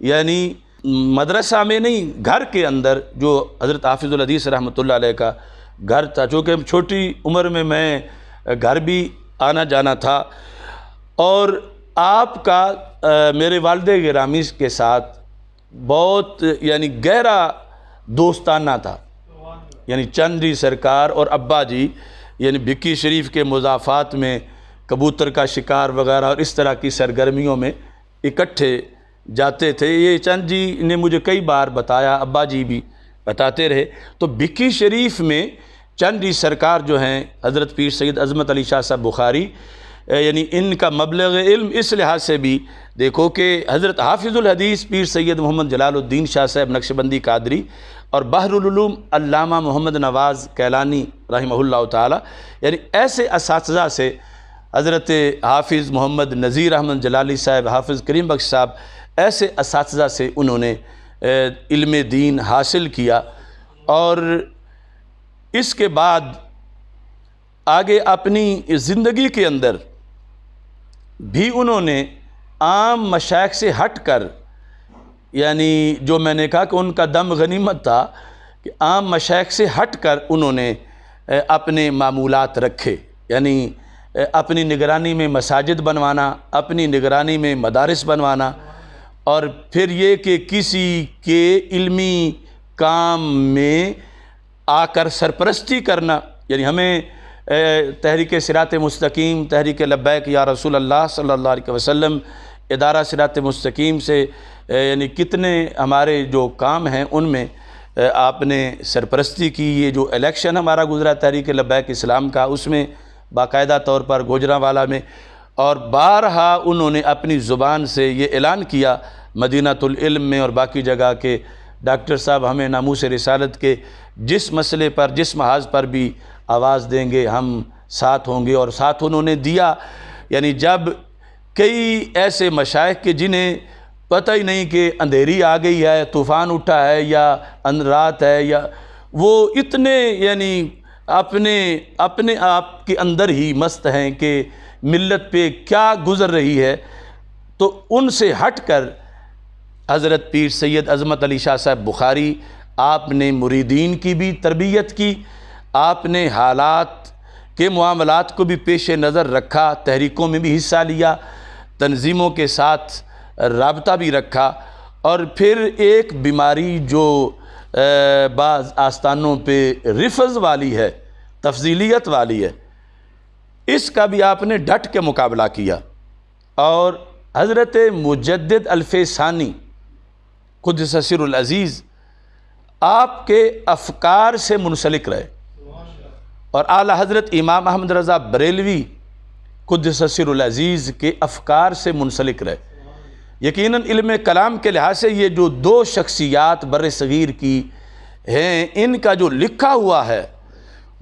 یعنی مدرسہ میں نہیں، گھر کے اندر جو حضرت حافظ الحدیث رحمۃ اللہ علیہ کا گھر تھا، چونکہ چھوٹی عمر میں گھر بھی آنا جانا تھا، اور آپ کا میرے والد گرامی کے ساتھ بہت یعنی گہرا دوستانہ تھا، یعنی چند جی سرکار اور ابا جی یعنی بکی شریف کے مضافات میں کبوتر کا شکار وغیرہ اور اس طرح کی سرگرمیوں میں اکٹھے جاتے تھے۔ یہ چند جی نے مجھے کئی بار بتایا، ابا جی بھی بتاتے رہے۔ تو بکی شریف میں چند جی سرکار جو ہیں حضرت پیر سید عظمت علی شاہ صاحب بخاری، یعنی ان کا مبلغ علم اس لحاظ سے بھی دیکھو کہ حضرت حافظ الحدیث پیر سید محمد جلال الدین شاہ صاحب نقشبندی قادری اور بحر العلوم علامہ محمد نواز کیلانی رحمہ اللہ تعالی، یعنی ایسے اساتذہ سے حضرت حافظ محمد نذیر احمد جلالی صاحب، حافظ کریم بخش صاحب، ایسے اساتذہ سے انہوں نے علم دین حاصل کیا، اور اس کے بعد آگے اپنی زندگی کے اندر بھی انہوں نے عام مشائخ سے ہٹ کر، یعنی جو میں نے کہا کہ ان کا دم غنیمت تھا کہ عام مشائخ سے ہٹ کر انہوں نے اپنے معمولات رکھے، یعنی اپنی نگرانی میں مساجد بنوانا، اپنی نگرانی میں مدارس بنوانا، اور پھر یہ کہ کسی کے علمی کام میں آ کر سرپرستی کرنا، یعنی ہمیں تحریک صراط مستقیم، تحریک لبیک یا رسول اللہ صلی اللہ علیہ وسلم، ادارہ صراط مستقیم سے یعنی کتنے ہمارے جو کام ہیں ان میں آپ نے سرپرستی کی۔ یہ جو الیکشن ہمارا گزرا تحریک لبیک اسلام کا، اس میں باقاعدہ طور پر گوجرانوالا میں، اور بارہا انہوں نے اپنی زبان سے یہ اعلان کیا مدینۃ العلم میں اور باقی جگہ کہ ڈاکٹر صاحب ہمیں ناموس رسالت کے جس مسئلے پر، جس محاذ پر بھی آواز دیں گے ہم ساتھ ہوں گے، اور ساتھ انہوں نے دیا۔ یعنی جب کئی ایسے مشائخ کے جنہیں پتہ ہی نہیں کہ اندھیری آ گئی ہے، طوفان اٹھا ہے یا رات ہے، یا وہ اتنے یعنی اپنے آپ کے اندر ہی مست ہیں کہ ملت پہ کیا گزر رہی ہے، تو ان سے ہٹ کر حضرت پیر سید عظمت علی شاہ صاحب بخاری آپ نے مریدین کی بھی تربیت کی، آپ نے حالات کے معاملات کو بھی پیش نظر رکھا، تحریکوں میں بھی حصہ لیا، تنظیموں کے ساتھ رابطہ بھی رکھا، اور پھر ایک بیماری جو بعض آستانوں پہ رفض والی ہے، تفضیلیت والی ہے، اس کا بھی آپ نے ڈٹ کے مقابلہ کیا، اور حضرت مجدد الفیض ثانی قدس سر العزیز آپ کے افکار سے منسلک رہے، اور اعلیٰ حضرت امام احمد رضا بریلوی قدس سر العزیز کے افکار سے منسلک رہے۔ یقیناً علم کلام کے لحاظ سے یہ جو دو شخصیات بر صغیر کی ہیں، ان کا جو لکھا ہوا ہے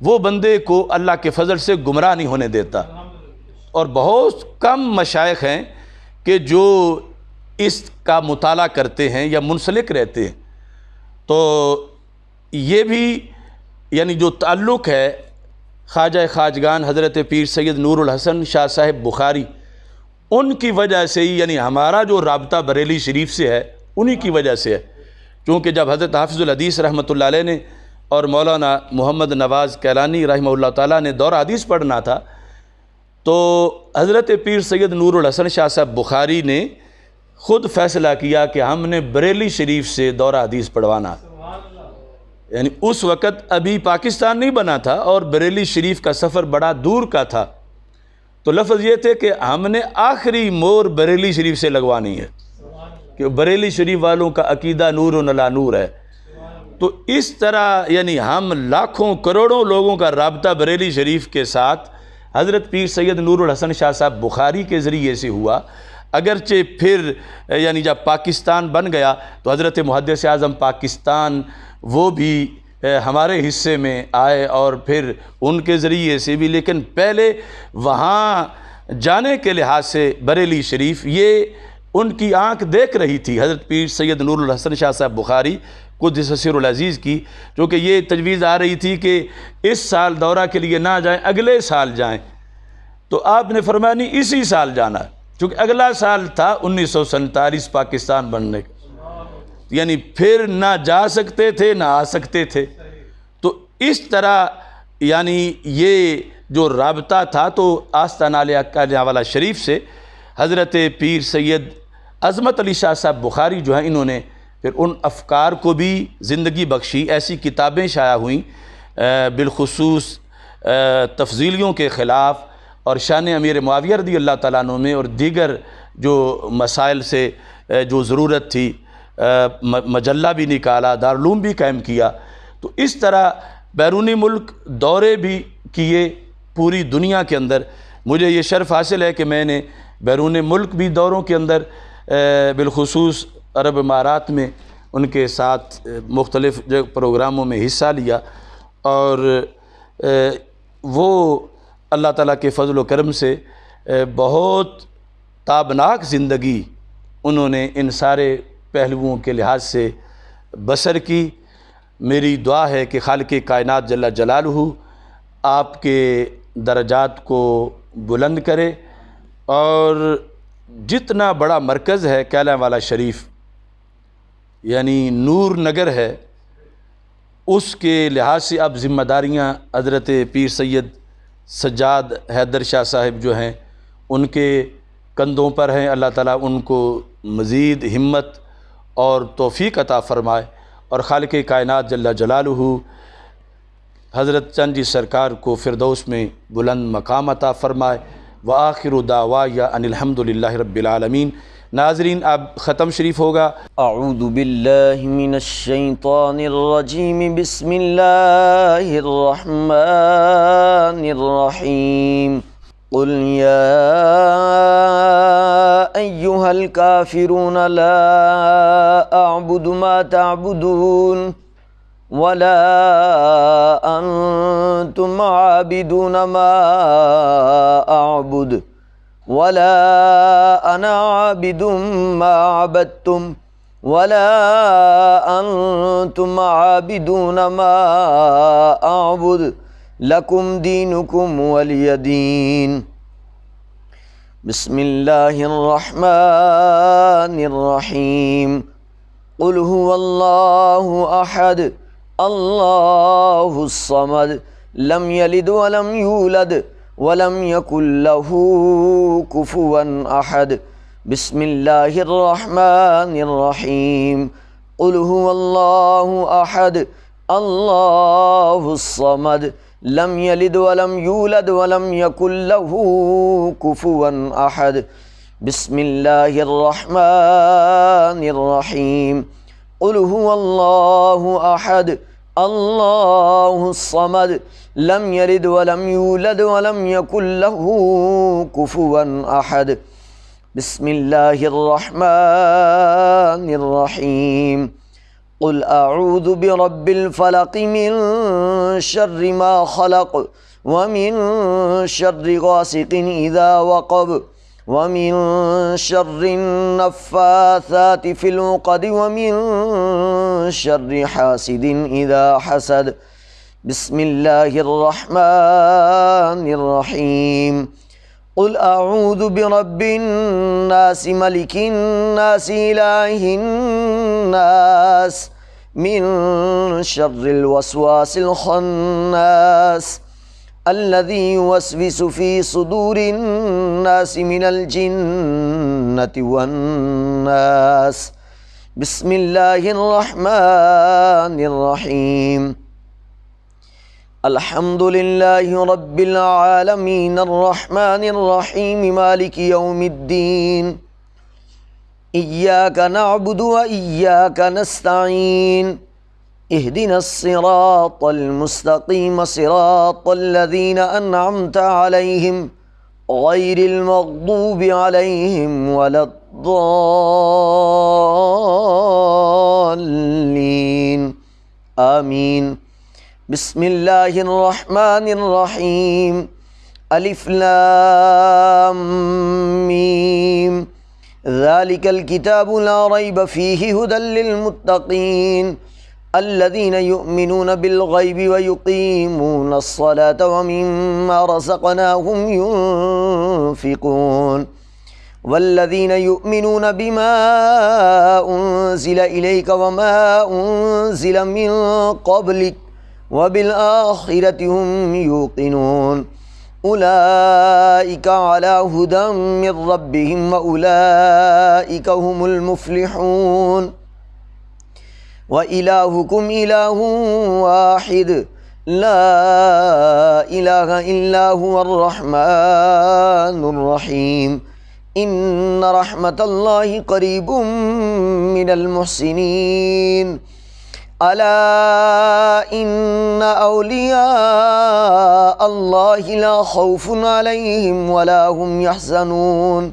وہ بندے کو اللہ کے فضل سے گمراہ نہیں ہونے دیتا، اور بہت کم مشائخ ہیں کہ جو اس کا مطالعہ کرتے ہیں یا منسلک رہتے ہیں۔ تو یہ بھی یعنی جو تعلق ہے خواجہ خواجگان حضرت پیر سید نور الحسن شاہ صاحب بخاری، ان کی وجہ سے ہی، یعنی ہمارا جو رابطہ بریلی شریف سے ہے انہی کی وجہ سے ہے، کیونکہ جب حضرت حافظ الحدیث رحمۃ اللہ علیہ نے اور مولانا محمد نواز کیلانی رحمہ اللہ تعالیٰ نے دورہ حدیث پڑھنا تھا، تو حضرت پیر سید نور الحسن شاہ صاحب بخاری نے خود فیصلہ کیا کہ ہم نے بریلی شریف سے دورہ حدیث پڑھوانا، یعنی اس وقت ابھی پاکستان نہیں بنا تھا اور بریلی شریف کا سفر بڑا دور کا تھا، تو لفظ یہ تھے کہ ہم نے آخری مور بریلی شریف سے لگوانی ہے، کہ بریلی شریف والوں کا عقیدہ نور علی نور ہے۔ تو اس طرح یعنی ہم لاکھوں کروڑوں لوگوں کا رابطہ بریلی شریف کے ساتھ حضرت پیر سید نور الحسن شاہ صاحب بخاری کے ذریعے سے ہوا، اگرچہ پھر یعنی جب پاکستان بن گیا تو حضرت محدث اعظم پاکستان وہ بھی ہمارے حصے میں آئے، اور پھر ان کے ذریعے سے بھی، لیکن پہلے وہاں جانے کے لحاظ سے بریلی شریف یہ ان کی آنکھ دیکھ رہی تھی، حضرت پیر سید نور الحسن شاہ صاحب بخاری قدس سر العزیز کی، کیونکہ یہ تجویز آ رہی تھی کہ اس سال دورہ کے لیے نہ جائیں، اگلے سال جائیں، تو آپ نے فرمایا نہیں، اسی سال جانا ہے، کیونکہ اگلا سال تھا 1947 پاکستان بننے کا، یعنی پھر نہ جا سکتے تھے نہ آ سکتے تھے۔ تو اس طرح یعنی یہ جو رابطہ تھا، تو آستانہ علیہ والا شریف سے حضرت پیر سید عظمت علی شاہ صاحب بخاری جو ہیں، انہوں نے پھر ان افکار کو بھی زندگی بخشی، ایسی کتابیں شائع ہوئیں بالخصوص تفضیلیوں کے خلاف اور شان امیر معاویہ رضی اللہ تعالیٰ عنہ میں، اور دیگر جو مسائل سے جو ضرورت تھی، مجلہ بھی نکالا، دارالعلوم بھی قائم کیا۔ تو اس طرح بیرونی ملک دورے بھی کیے پوری دنیا کے اندر۔ مجھے یہ شرف حاصل ہے کہ میں نے بیرون ملک بھی دوروں کے اندر بالخصوص عرب امارات میں ان کے ساتھ مختلف پروگراموں میں حصہ لیا، اور وہ اللہ تعالیٰ کے فضل و کرم سے بہت تابناک زندگی انہوں نے ان سارے پہلوؤں کے لحاظ سے بسر کی۔ میری دعا ہے کہ خالق کائنات جل جلالہ آپ کے درجات کو بلند کرے، اور جتنا بڑا مرکز ہے کیلا والا شریف، یعنی نور نگر ہے، اس کے لحاظ سے اب ذمہ داریاں حضرت پیر سید سجاد حیدر شاہ صاحب جو ہیں ان کے کندھوں پر ہیں۔ اللہ تعالیٰ ان کو مزید ہمت اور توفیق عطا فرمائے، اور خالق کائنات جل جلالہ حضرت چند جی سرکار کو فردوس میں بلند مقام عطا فرمائے۔ وآخر دعوایا ان الحمدللہ رب العالمین۔ ناظرین اب ختم شریف ہوگا۔ اعوذ باللہ من الشیطان الرجیم، بسم اللہ الرحمن الرحیم۔ قل یا ایہا الکافرون لا اعبد ما تعبدون ولا انتم عابدون ما اعبد ولا انا عابد ما عبدتم ولا انتم عابدون ما اعبد لکم دینکم ولی دین۔ بسم اللہ الرحمن الرحیم۔ قل هو الله أحد الله الصمد لم يلد ولم يولد ولم يكن له كفوا أحد بسم الله الرحمن الرحيم قل هو الله أحد الله الصمد لم يلد ولم يولد ولم يكن له كفوا أحد بسم الله الرحمن الرحيم قل هو الله أحد الله الصمد لم يلد ولم يولد ولم يكن له كفوا أحد بسم الله الرحمن الرحيم قل أعوذ برب الفلق من شر ما خلق ومن شر غاسق إذا وقب ومن شر النفاثات في العقد ومن شر حاسد إذا حسد بسم الله الرحمن الرحيم قل أعوذ برب الناس ملك الناس إله الناس من شر الوسواس الخناس الذي يوسوس في صدور الناس من الجنة والناس بسم الله الرحمن الرحيم الحمد لله رب العالمين الرحمن الرحيم مالك يوم الدين إياك نعبد وإياك نستعين اهدنا الصراط المستقيم صراط الذين أنعمت عليهم غير المغضوب عليهم ولا الضالين آمين بسم الله الرحمن الرحيم ألف لام ميم ذلك الكتاب لا ريب فيه هدى للمتقين الذين يؤمنون بالغيب ويقيمون الصلاة ومما رزقناهم ينفقون والذين يؤمنون بما أنزل إليك وما أنزل من قبلك وبالآخرة هم يوقنون أولئك على هدى من ربهم وأولئك هم المفلحون وإلهكم إله واحد لا إله إلا هو الرحمن الرحيم إن رحمة الله قريب من المحسنين ألا إن أولياء الله لا خوف عليهم ولا هم يحزنون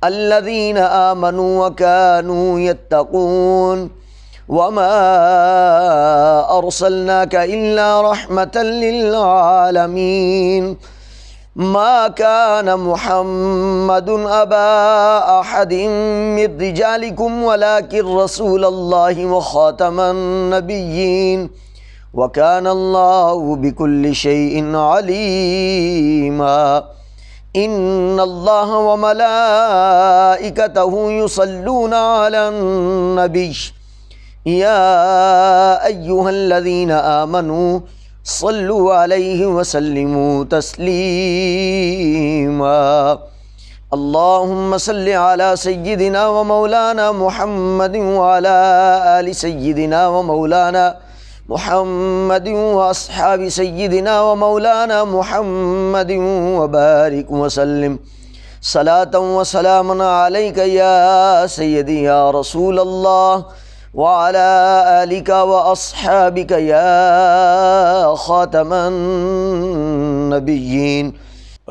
الذين آمنوا وكانوا يتقون وما أرسلناك إلا رحمة للعالمين ما كان محمد أبا أحد من رجالكم ولكن رسول الله وخاتم النبيين وكان الله بكل شيء عليما إن الله وملائكته يصلون على النبي يا أيها الذين آمنوا صلوا عليه وسلموا تسليما اللهم صل على سيدنا ومولانا محمد وعلى آل سيدنا ومولانا محمد وأصحاب سيدنا ومولانا محمد وبارك وسلم صلاة وسلام عليك يا سيدي يا رسول الله وعلى آلك وأصحابك يا خاتم النبيين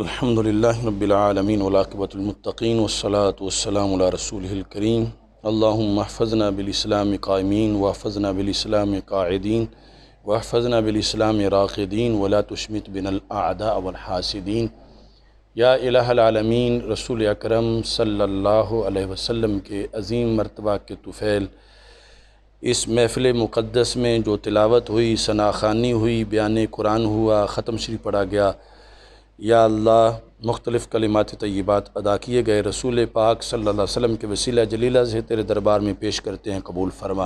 الحمد للہ رب العالمین والعاقبۃ المتقین والصلاة والسلام علی رسولہ الکریم اللہم احفظنا بالاسلام قائمین واحفظنا بالاسلام قاعدین واحفظنا بالاسلام راقدین ولا تشمت بنا الاعداء والحاسدین یا الہ العالمین رسول اکرم صلی اللہ علیہ وسلم کے عظیم مرتبہ کے طفیل اس محفل مقدس میں جو تلاوت ہوئی، ثنا خوانی ہوئی، بیان قرآن ہوا، ختم شریف پڑھا گیا، یا اللہ مختلف کلمات طیبات ادا کیے گئے رسول پاک صلی اللہ علیہ وسلم کے وسیلہ جلیلہ سے تیرے دربار میں پیش کرتے ہیں، قبول فرما۔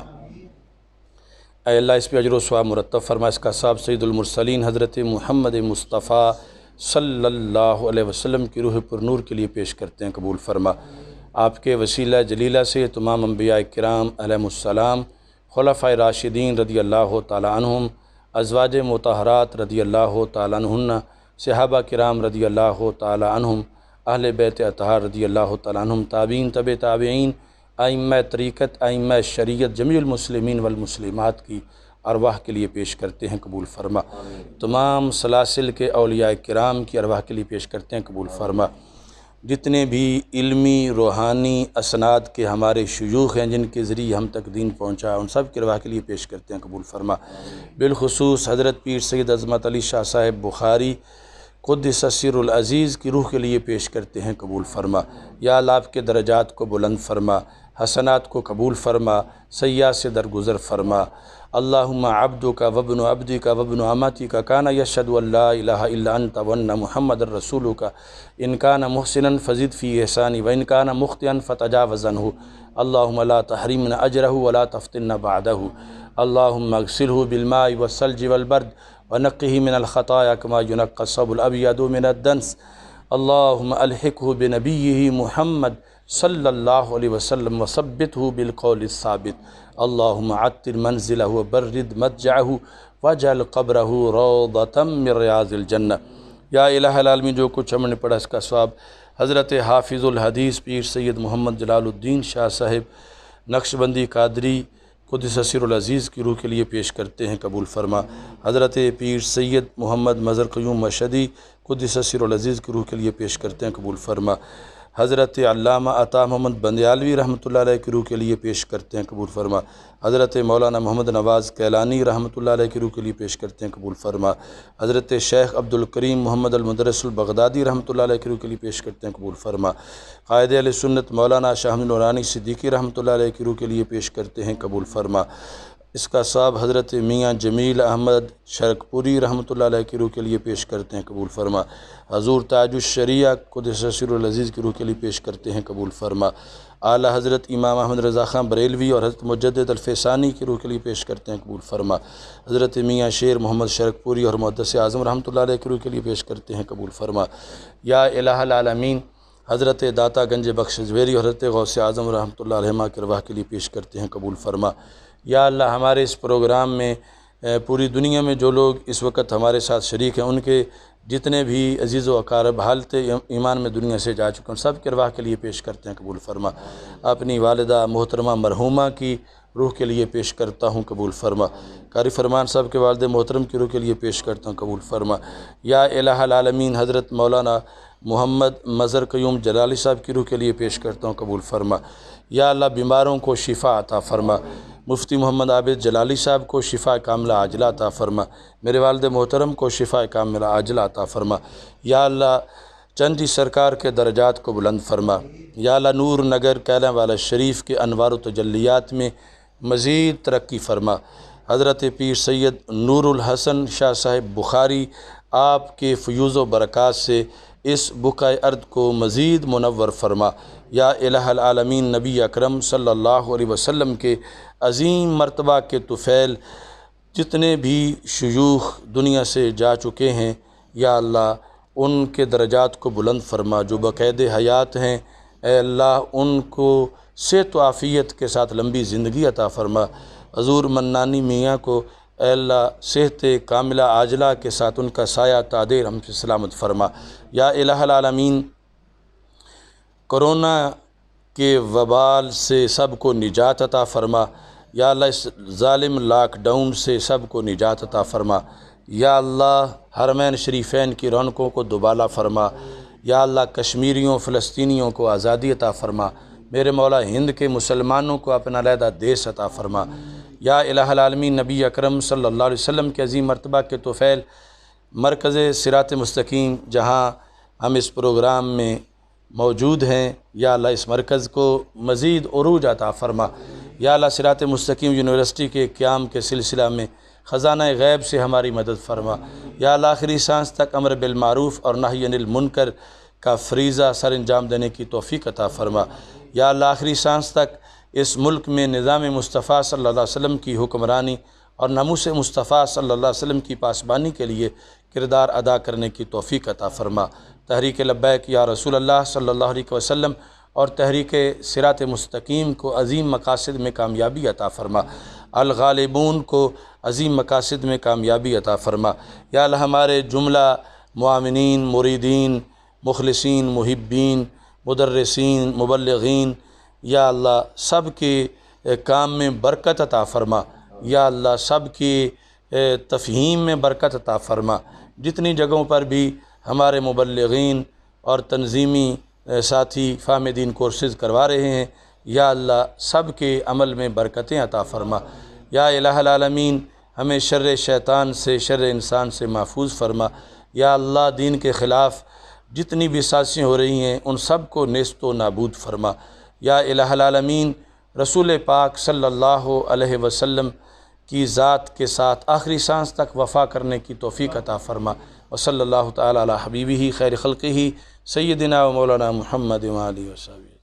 اے اللہ اس پہ اجر و ثواب مرتب فرما۔ اس کا صاحب سید المرسلین حضرت محمد مصطفیٰ صلی اللہ علیہ وسلم کی روح پر نور کے لیے پیش کرتے ہیں، قبول فرما۔ آپ کے وسیلہ جلیلہ سے تمام انبیاء کرام علیہم السلام، خلفائے راشدین رضی اللہ تعالیٰ عنہم، ازواج مطہرات رضی اللہ تعالیٰ عنہن، صحابہ کرام رضی اللہ تعالیٰ عنہم، اہل بیت اطہار رضی اللہ تعالیٰ عنہم، تابعین، تبع تابعین، ائمہ طریقت، ائمہ شریعت، جمیع المسلمین والمسلمات کی ارواح کے لیے پیش کرتے ہیں، قبول فرما۔ تمام سلاسل کے اولیاء کرام کی ارواح کے لیے پیش کرتے ہیں، قبول فرما۔ جتنے بھی علمی روحانی اسناد کے ہمارے شیوخ ہیں جن کے ذریعے ہم تک دین پہنچا، ان سب کی ارواح کے لیے پیش کرتے ہیں، قبول فرما۔ بالخصوص حضرت پیر سید عظمت علی شاہ صاحب بخاری قدس سر العزیز کی روح کے لیے پیش کرتے ہیں، قبول فرما۔ یا اللہ آپ کے درجات کو بلند فرما، حسنات کو قبول فرما، سیئات سے درگزر فرما۔ اللہم عبدک وابن عبدک وابن امتک کان یشہد ان لا الہ الا انت وان محمد رسولک ان کان محسنا فزد فی احسانی وان کان مخطئا فتجاوز عنہ اللہم لا تحرمنا اجرہ ولا تفتنا بعدہ اللہم اغسلہ بالماء والثلج والبرد ونقہ من الخطایا کما ینقى الثوب الابیض من الدنس اللہم الحقہ بنبیہ محمد صلی اللہ علیہ وسلم وثبتہ بالقول الثابت اللہم عطر منزلہ وبرد مضجعہ واجعل قبرہ روضۃ من ریاض الجنہ۔ یا الہ العالمین، جو کچھ ہم نے پڑھا اس کا ثواب حضرت حافظ الحدیث پیر سید محمد جلال الدین شاہ صاحب نقشبندی قادری قدس سر العزیز کی روح کے لیے پیش کرتے ہیں، قبول فرما۔ حضرت پیر سید محمد مظہر قیوم مشہدی قدس سر العزیز کی روح کے لیے پیش کرتے ہیں، قبول فرما۔ حضرت علامہ عطا محمد بندیالوی رحمۃ اللہ علیہ کی روح کے لیے پیش کرتے ہیں، قبول فرما۔ حضرت مولانا محمد نواز کیلانی رحمۃ اللہ علیہ کی روح کے لیے پیش کرتے ہیں، قبول فرما۔ حضرت شیخ عبد الکریم محمد المدرس البغدادی رحمۃ اللہ علیہ کی روح کے لیے پیش کرتے ہیں، قبول فرما۔ قائد اہل سنت مولانا شاہ حمید نورانی صدیقی رحمۃ اللہ علیہ کی روح کے لیے پیش کرتے ہیں، قبول فرما۔ اس کا ثواب حضرت میاں جمیل احمد شرک پوری رحمۃ اللہ علیہ کی روح کے لیے پیش کرتے ہیں، قبول فرما۔ حضور تاج الشریعہ قدس سر العزیز کی روح کے لیے پیش کرتے ہیں، قبول فرما۔ اعلیٰ حضرت امام احمد رضا خان بریلوی اور حضرت مجدد الفیسانی کی روح کے لیے پیش کرتے ہیں، قبول فرما۔ حضرت میاں شیر محمد شرک پوری اور محدث اعظم رحمۃ اللہ علیہ کی روح کے لیے پیش کرتے ہیں، قبول فرما۔ یا الہ العالمین، حضرت داتا گنج بخش زویری اور حضرت غوث اعظم رحمۃ اللہ علیہ کی ارواح کے لیے پیش کرتے ہیں، قبول فرما۔ یا اللہ ہمارے اس پروگرام میں پوری دنیا میں جو لوگ اس وقت ہمارے ساتھ شریک ہیں، ان کے جتنے بھی عزیز و اقارب حالت ایمان میں دنیا سے جا چکے ہیں، سب کے ارواح کے لیے پیش کرتے ہیں، قبول فرما۔ اپنی والدہ محترمہ مرحومہ کی روح کے لیے پیش کرتا ہوں، قبول فرما۔ قاری فرمان صاحب کے والد محترم کی روح کے لیے پیش کرتا ہوں، قبول فرما۔ یا الہ العالمین، حضرت مولانا محمد مظہر قیوم جلالی صاحب کی روح کے لیے پیش کرتا ہوں، قبول فرما۔ یا اللہ بیماروں کو شفا عطا فرما۔ مفتی محمد عابد جلالی صاحب کو شفا کاملہ عاجلہ عطا فرما۔ میرے والد محترم کو شفا کاملہ عاجلہ عطا فرما۔ یا اللہ چندی سرکار کے درجات کو بلند فرما۔ یا اللہ نور نگر کیلان والا شریف کے انوار و تجلیات میں مزید ترقی فرما۔ حضرت پیر سید نور الحسن شاہ صاحب بخاری آپ کے فیوز و برکات سے اس بقعہ ارض کو مزید منور فرما۔ یا الہ العالمین، نبی اکرم صلی اللہ علیہ وسلم کے عظیم مرتبہ کے طفیل جتنے بھی شیوخ دنیا سے جا چکے ہیں، یا اللہ ان کے درجات کو بلند فرما۔ جو بقید حیات ہیں، اے اللہ ان کو صحت و عافیت کے ساتھ لمبی زندگی عطا فرما۔ حضور منانی میاں کو اے اللہ صحت کاملہ عاجلہ کے ساتھ ان کا سایہ تادیر ہم سے سلامت فرما۔ یا الہ العالمین، کرونا کے وبال سے سب کو نجات عطا فرما۔ یا اللہ اس ظالم لاک ڈاؤن سے سب کو نجات عطا فرما۔ یا اللہ حرمین شریفین کی رونقوں کو دوبالا فرما۔ یا اللہ کشمیریوں فلسطینیوں کو آزادی عطا فرما۔ میرے مولا ہند کے مسلمانوں کو اپنا علیحدہ دیس عطا فرما۔ یا الہ العالمین، نبی اکرم صلی اللہ علیہ وسلم کے عظیم مرتبہ کے طفیل مرکز صراط مستقیم جہاں ہم اس پروگرام میں موجود ہیں، یا اللہ اس مرکز کو مزید عروج عطا فرما۔ یا اللہ صراط مستقیم یونیورسٹی کے قیام کے سلسلہ میں خزانہ غیب سے ہماری مدد فرما۔ یا اللہ آخری سانس تک امر بالمعروف اور نہی عن المنکر کا فریضہ سر انجام دینے کی توفیق عطا فرما۔ یا اللہ آخری سانس تک اس ملک میں نظام مصطفیٰ صلی اللہ علیہ وسلم کی حکمرانی اور ناموس مصطفیٰ صلی اللہ علیہ وسلم کی پاسبانی کے لیے کردار ادا کرنے کی توفیق عطا فرما۔ تحریک لبیک یا رسول اللہ صلی اللہ علیہ وسلم اور تحریک صراط مستقیم کو عظیم مقاصد میں کامیابی عطا فرما۔ الغالبون کو عظیم مقاصد میں کامیابی عطا فرما۔ یا اللہ ہمارے جملہ معاونین، مریدین، مخلصین، محبین، مدرسین، مبلغین، یا اللہ سب کے کام میں برکت عطا فرما۔ یا اللہ سب کی تفہیم میں برکت عطا فرما۔ جتنی جگہوں پر بھی ہمارے مبلغین اور تنظیمی ساتھی فہم دین کورسز کروا رہے ہیں، یا اللہ سب کے عمل میں برکتیں عطا فرما۔ یا الہ العالمین ہمیں شر شیطان سے، شر انسان سے محفوظ فرما۔ یا اللہ دین کے خلاف جتنی بھی سازشیں ہو رہی ہیں ان سب کو نیست و نابود فرما۔ یا الہ العالمین رسول پاک صلی اللہ علیہ وسلم کی ذات کے ساتھ آخری سانس تک وفا کرنے کی توفیق عطا فرما۔ وصلی اللہ تعالی علی حبیبہ خیر خلقہ سیدنا و مولانا محمد و آلہ وصحبہ۔